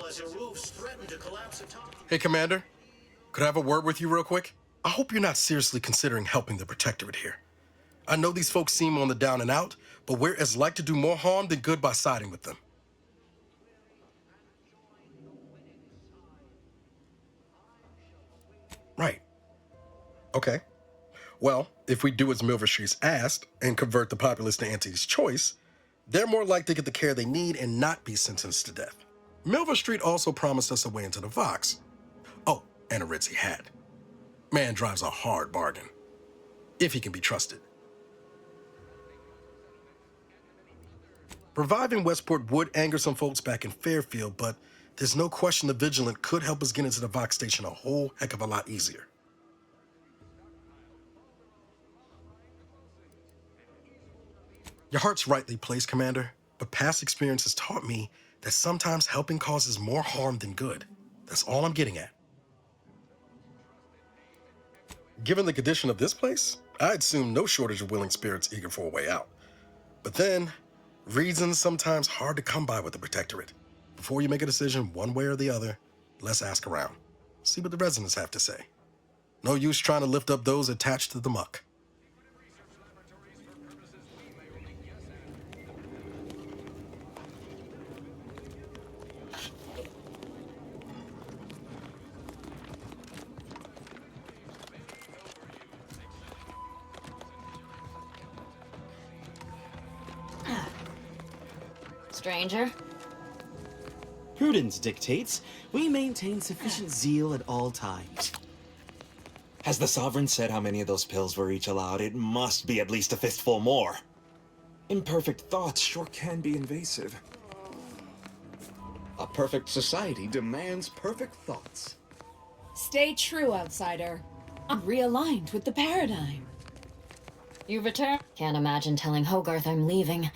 As your roofs threaten to collapse atop. Hey, Commander. Could I have a word with you real quick? I hope you're not seriously considering helping the Protectorate here. I know these folks seem on the down and out, but we're as like to do more harm than good by siding with them. Right. Okay. Well, if we do as Milverstreet's asked and convert the populace to Auntie's choice, they're more likely to get the care they need and not be sentenced to death. Milverstreet also promised us a way into the Vox. Oh, and a Ritzy hat. Man drives a hard bargain, if he can be trusted. Reviving Westport would anger some folks back in Fairfield, but there's no question the Vigilant could help us get into the Vox station a whole heck of a lot easier. Your heart's rightly placed, Commander, but past experience has taught me that sometimes helping causes more harm than good. That's all I'm getting at. Given the condition of this place, I'd assume no shortage of willing spirits eager for a way out. But then, reason's sometimes hard to come by with the Protectorate. Before you make a decision one way or the other, let's ask around. See what the residents have to say. No use trying to lift up those attached to the muck. Stranger? Prudence dictates we maintain sufficient zeal at all times. Has the Sovereign said how many of those pills were each allowed? It must be at least a fistful more. Imperfect thoughts sure can be invasive. A perfect society demands perfect thoughts. Stay true, outsider. I'm realigned with the paradigm. You return? Can't imagine telling Hogarth I'm leaving.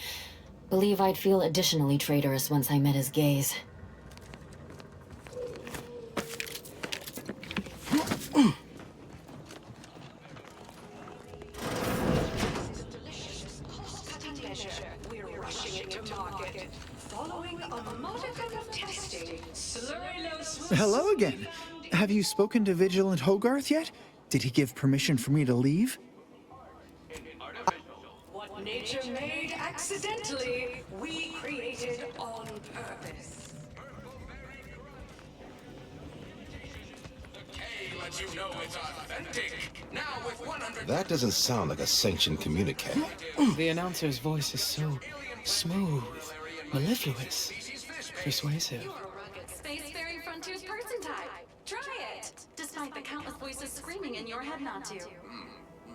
Believe I'd feel additionally traitorous once I met his gaze. Hello again. Have you spoken to Vigilant Hogarth yet? Did he give permission for me to leave? What nature made accidentally, we created on purpose. Let you know it's authentic. Now with 100. That doesn't sound like a sanctioned communique. The announcer's voice is so smooth, mellifluous, persuasive. Spacefaring Frontiers person type. Try it! Despite the countless voices screaming in your head not to.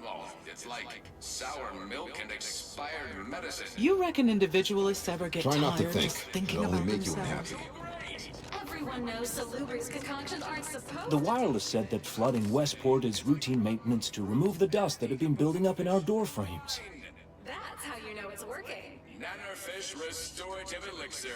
Oh, it's like sour milk and expired medicine. You reckon individualists ever get Try tired not to think. just thinking It'll only about make you themselves? unhappy. Everyone knows salubrious concoctions aren't supposed The wireless said that flooding Westport is routine maintenance to remove the dust that had been building up in our door frames. That's how you know it's working. Nannerfish restorative elixir.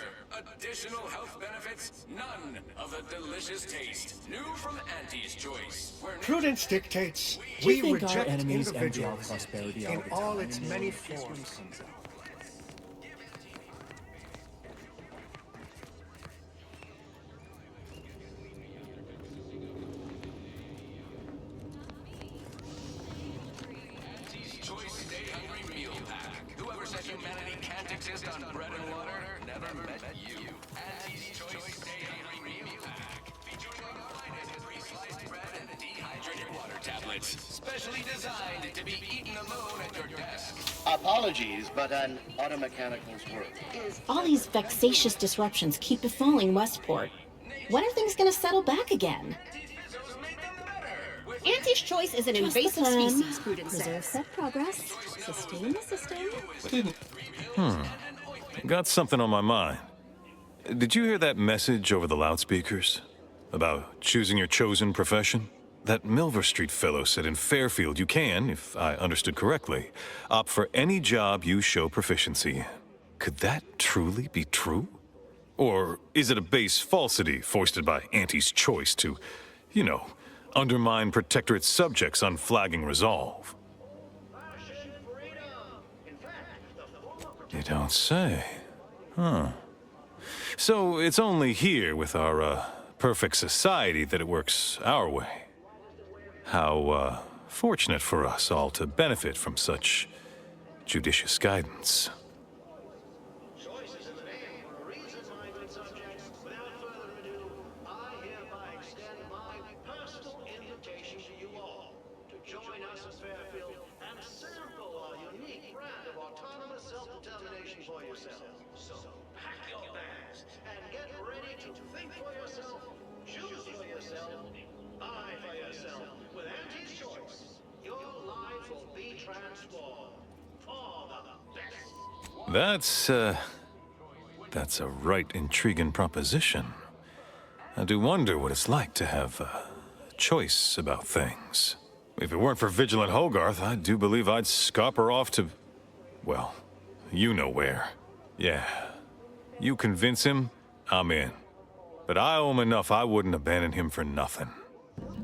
Additional health benefits, none of the delicious taste. New from Auntie's Choice. Prudence dictates Do you we think our reject enemies envy our individualism prosperity in all the all time? its many forms. Choice Stay Hungry Meal Pack. Whoever said humanity can't exist on bread and water never met you. Auntie's Choice Stay Hungry Meal Pack. Featuring our finest pre-sliced bread and dehydrated water tablets. Specially designed to be eaten alone at your desk. Apologies, but an automechanical's work. All these vexatious disruptions keep befalling Westport. When are things gonna settle back again? Auntie's Choice is an invasive species, Prudence Preserve says. said progress. Sustain the system. Got something on my mind. Did you hear that message over the loudspeakers? About choosing your chosen profession? That Milver Street fellow said in Fairfield you can, if I understood correctly, opt for any job you show proficiency in. Could that truly be true? Or is it a base falsity foisted by Auntie's Choice to, you know, undermine Protectorate subjects' unflagging resolve? You don't say. Huh. So it's only here with our, perfect society that it works our way. How, fortunate for us all to benefit from such judicious guidance. That's a right intriguing proposition. I do wonder what it's like to have a choice about things. If it weren't for Vigilant Hogarth, I do believe I'd scupper off to, well, you know where. Yeah. You convince him, I'm in. But I owe him enough I wouldn't abandon him for nothing.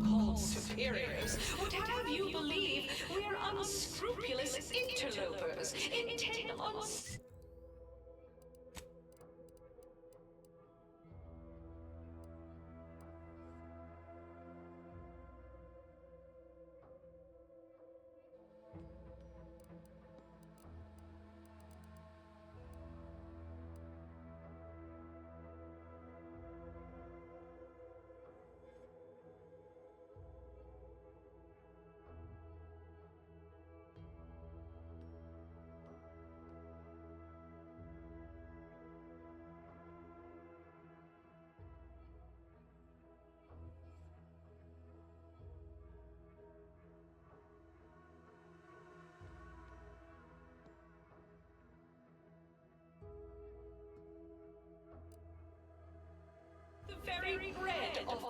Called superiors would have you believe we're unscrupulous interlopers intent on. very bread of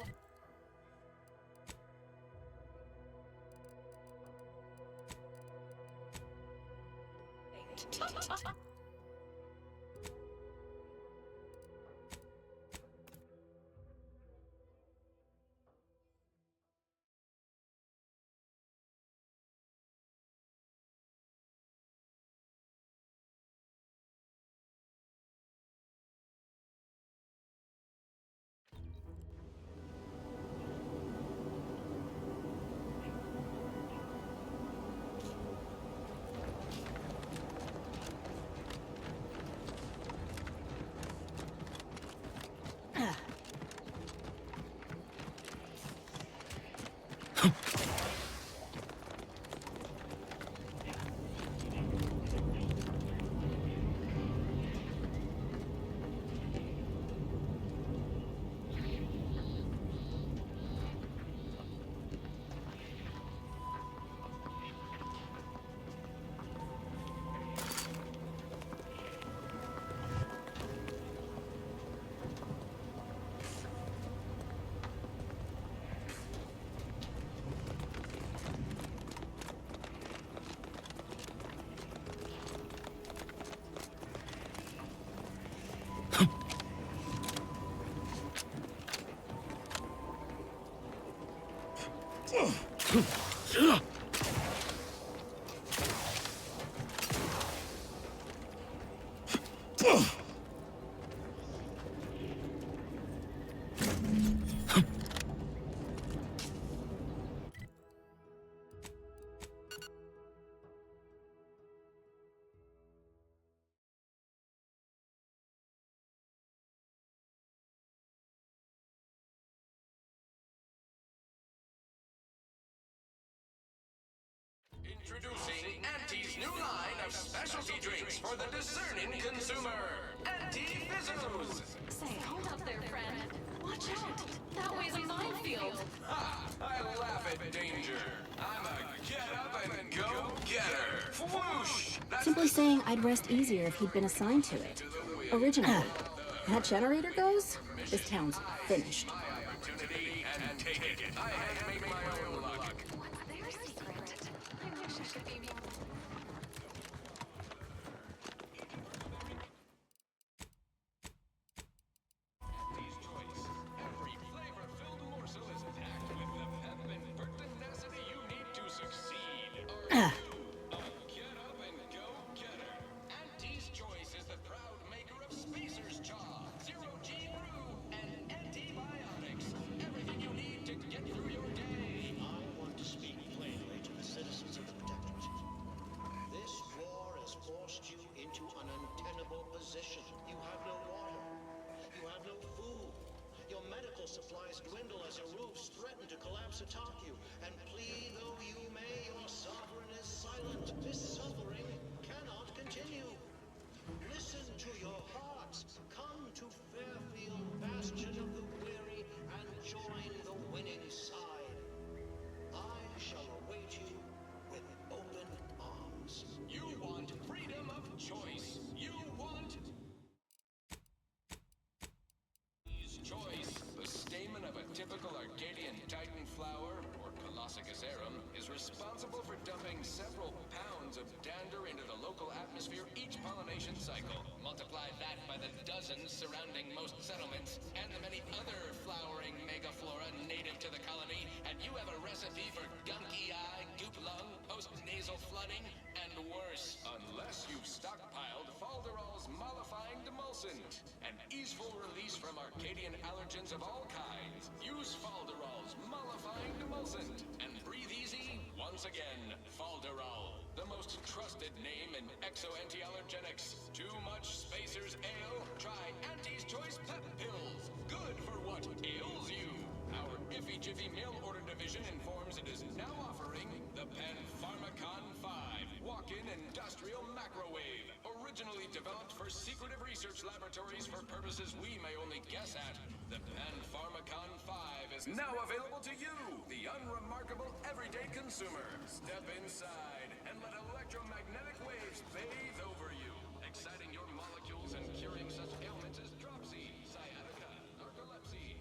Introducing Auntie's new line of specialty drinks for the discerning consumer. Auntie Fizzos. Say, hold up there, friend. Watch out. That way's a minefield. Ha! I laugh at danger. I'm a get up and go getter. Whoosh! Simply saying I'd rest easier if he'd been assigned to it. Originally, that generator goes, this town's finished. Opportunity and take it. I had made my own luck. Their secret. I wish I could be more. Every flavor-filled morsel is packed with the pep and pertinacity you need to succeed. A get up and go getter. Auntie's Choice is the proud maker of Spacer's Jaw, Zero G Brew, and antibiotics. Everything you need to get through your day. I want to speak plainly to the citizens of the Protectorate. This war has forced you into an untenable position. You have no water. You have no food. Your medical supplies dwindle as your roofs threaten to collapse atop you. And plead though you may, your sovereign is silent. This suffering cannot continue. Listen to your hearts. Come to Fairfield, bastion of the weary, and join the winning side. I shall await you with open arms. You want freedom of choice. You want choice. The stamen of a typical Arcadian Titan flower, or Colossicus arum, is responsible for dumping several pounds of dander into the local atmosphere each pollination cycle. Multiply that by the dozens surrounding most settlements, and the many other flowering megaflora native to the colony, and you have a recipe for gunky eye, goop lung, post-nasal flooding, and worse. Unless you've stockpiled Falderall's mollifying demulcent, an easeful release from Arcadian allergens of all kinds. Use Falderall's mollifying demulcent and breathe easy once again. Falderall, the most trusted name in exo-anti-allergenics. Too much Spacer's Ale? Try Auntie's Choice Pep Pills. Good for what ails you. Our Iffy Jiffy mail order division informs it is now offering the Pen Pharmacon 5 walk-in industrial macrowave. Originally developed for secretive research laboratories for purposes we may only guess at. The Pen Pharmacon 5 is now available to you, the unremarkable everyday consumer. Step inside and let electromagnetic waves bathe over you, exciting your molecules and curing such ailments as dropsy, sciatica, narcolepsy,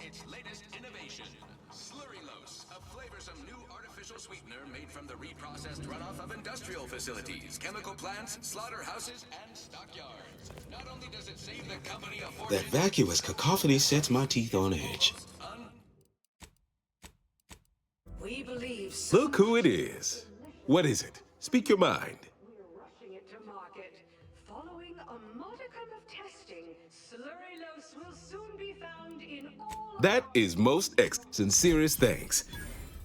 its latest innovation, Slurrylose, a flavorsome new artificial sweetener made from the reprocessed runoff of industrial facilities, chemical plants, slaughterhouses, and stockyards. Not only does it save the company a fortune, That vacuous cacophony sets my teeth on edge. We believe Look who it is. What is it? Speak your mind. rushing it to market. Following a modicum of testing, Slurrylose will soon be found in all. That is most sincerest thanks.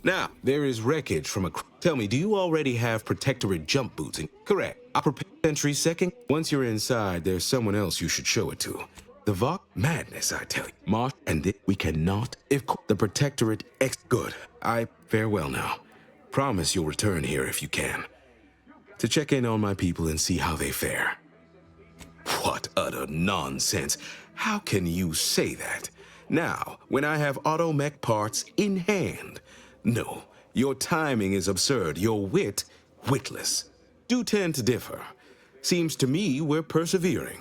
Now, there is wreckage from a... Tell me, do you already have protectorate jump boots? Correct. I prepare entry second. Once you're inside, there's someone else you should show it to. The Vok madness, I tell you. Marsh and we cannot... If the protectorate good. I farewell now. Promise you'll return here if you can. To check in on my people and see how they fare. What utter nonsense. How can you say that? Now, when I have automech parts in hand. No, your timing is absurd. Your wit, witless. Do tend to differ. Seems to me we're persevering.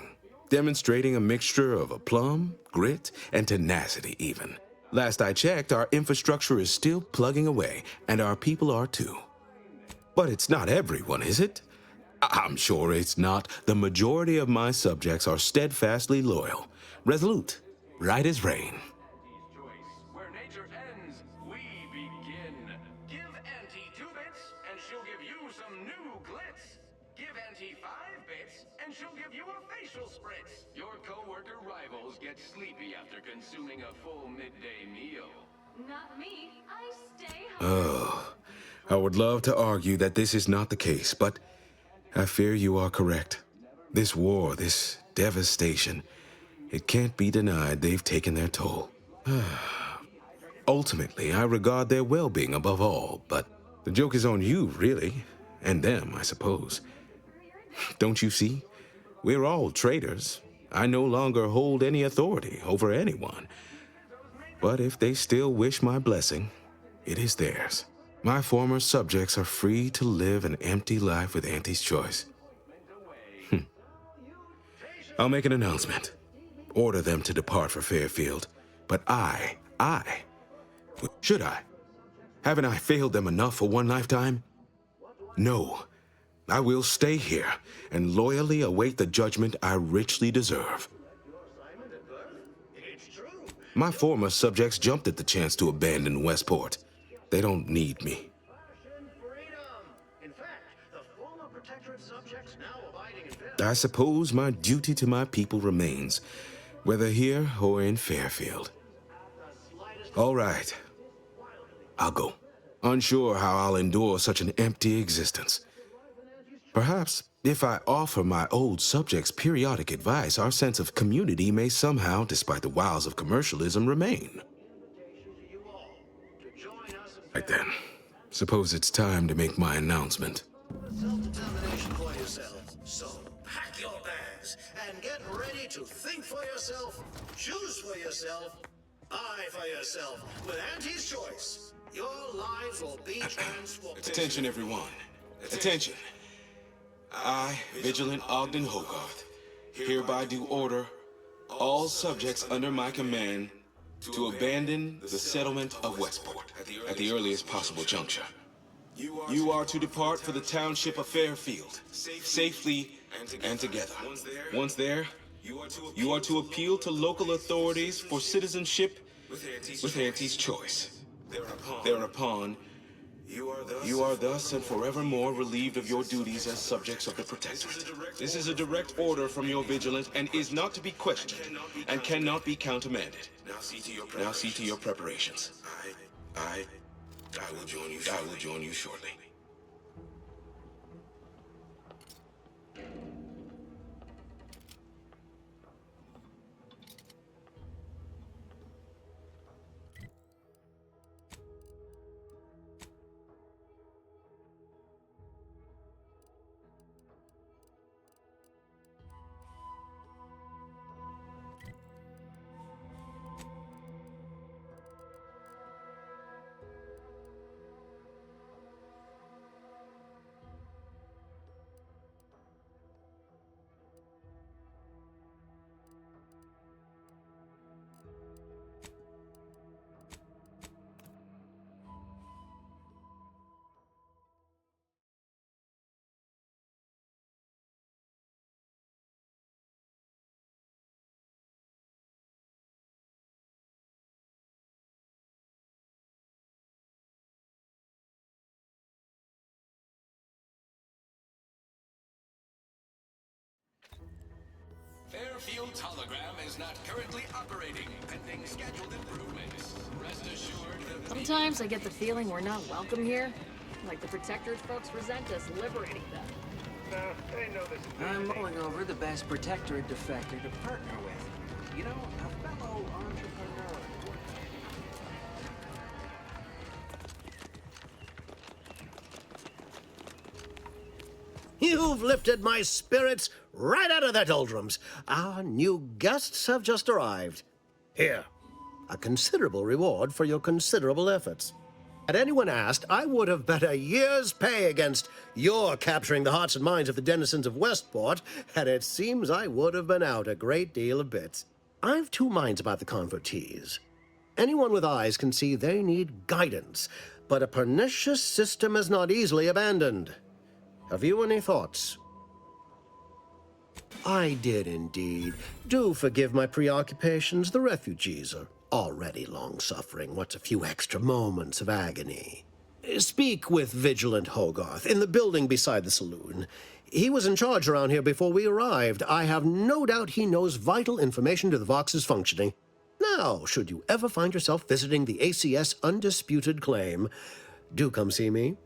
Demonstrating a mixture of aplomb, grit, and tenacity even. Last I checked, our infrastructure is still plugging away, and our people are too. But it's not everyone, is it? I'm sure it's not. The majority of my subjects are steadfastly loyal, resolute, right as rain. where nature ends, we begin. Give Auntie 2 bits, and she'll give you some new glitz. Give Auntie 5 bits, and she'll give you a facial spritz. Your co-worker rivals get sleepy after consuming a full midday meal. Not me. I stay home. Oh, I would love to argue that this is not the case, but I fear you are correct. This war, this devastation, it can't be denied they've taken their toll. Ultimately, I regard their well-being above all, but the joke is on you, really, and them, I suppose. Don't you see? We're all traitors. I no longer hold any authority over anyone. But if they still wish my blessing, it is theirs. My former subjects are free to live an empty life with Auntie's choice. I'll make an announcement. Order them to depart for Fairfield. But should I? Haven't I failed them enough for one lifetime? No. I will stay here and loyally await the judgment I richly deserve. My former subjects jumped at the chance to abandon Westport. They don't need me. I suppose my duty to my people remains, whether here or in Fairfield. All right. I'll go. Unsure how I'll endure such an empty existence. Perhaps if I offer my old subjects periodic advice, our sense of community may somehow, despite the wiles of commercialism, remain. Right then. Suppose it's time to make my announcement. Self-determination for yourself. So pack your bags and get ready to think for yourself, choose for yourself, buy for yourself. With Auntie's choice, your lives will be transformed. Attention, everyone. Attention. I, Vigilant Ogden Hogarth, hereby do order all subjects under my command to abandon the settlement of Westport at the earliest possible juncture. You are to depart for the township of Fairfield, safely and together. Once there, you are to appeal to local authorities for citizenship with Auntie's choice. Thereupon, you are thus and forevermore relieved of your duties as subjects of the Protectorate. This is a direct order from your Vigilant and is not to be questioned and cannot be countermanded. Now see to your preparations. I will join you shortly. Airfield hologram is not currently operating, pending scheduled improvements. Rest assured that Sometimes I get the feeling we're not welcome here. Like the Protectorate folks resent us liberating them. They know this. I'm mulling over the best Protectorate defector to partner with. You know, a fellow entrepreneur. You've lifted my spirits right out of their doldrums. Our new guests have just arrived. Here, a considerable reward for your considerable efforts. Had anyone asked, I would have bet a year's pay against your capturing the hearts and minds of the denizens of Westport, and it seems I would have been out a great deal of bits. I've two minds about the convertees. Anyone with eyes can see they need guidance, but a pernicious system is not easily abandoned. Have you any thoughts? I did indeed. Do forgive my preoccupations. The refugees are already long-suffering. What's a few extra moments of agony? Speak with Vigilant Hogarth in the building beside the saloon. He was in charge around here before we arrived. I have no doubt he knows vital information to the Vox's functioning. Now, should you ever find yourself visiting the ACS Undisputed Claim, do come see me.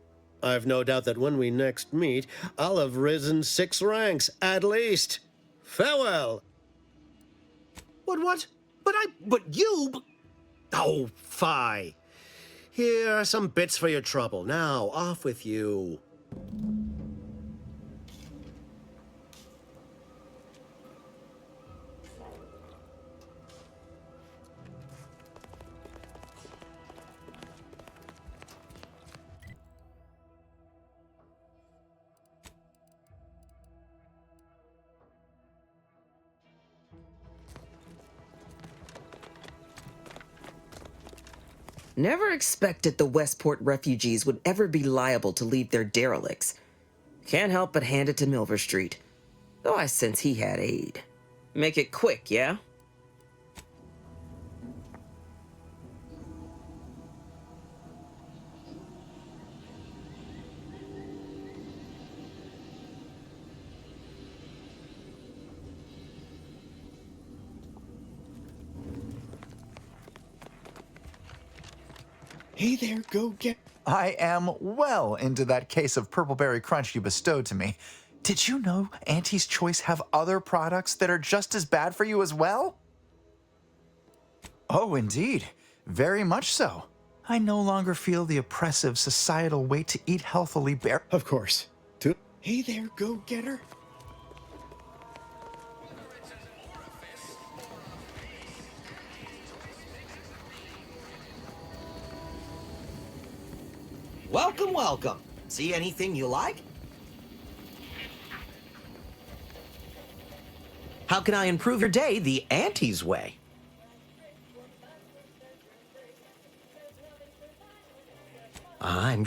I've no doubt that when we next meet, I'll have risen 6 ranks, at least. Farewell. What? But you... Oh, fie. Here are some bits for your trouble. Now, off with you. Never expected the Westport refugees would ever be liable to leave their derelicts. Can't help but hand it to Milver Street, though I sense he had aid. Make it quick, yeah? Hey there, go-get... I am well into that case of Purpleberry Crunch you bestowed to me. Did you know Auntie's Choice have other products that are just as bad for you as well? Oh, indeed. Very much so. I no longer feel the oppressive societal weight to eat healthily bear... Of course. Hey there, go-getter. Welcome, welcome. See anything you like? How can I improve your day the Auntie's way? I'm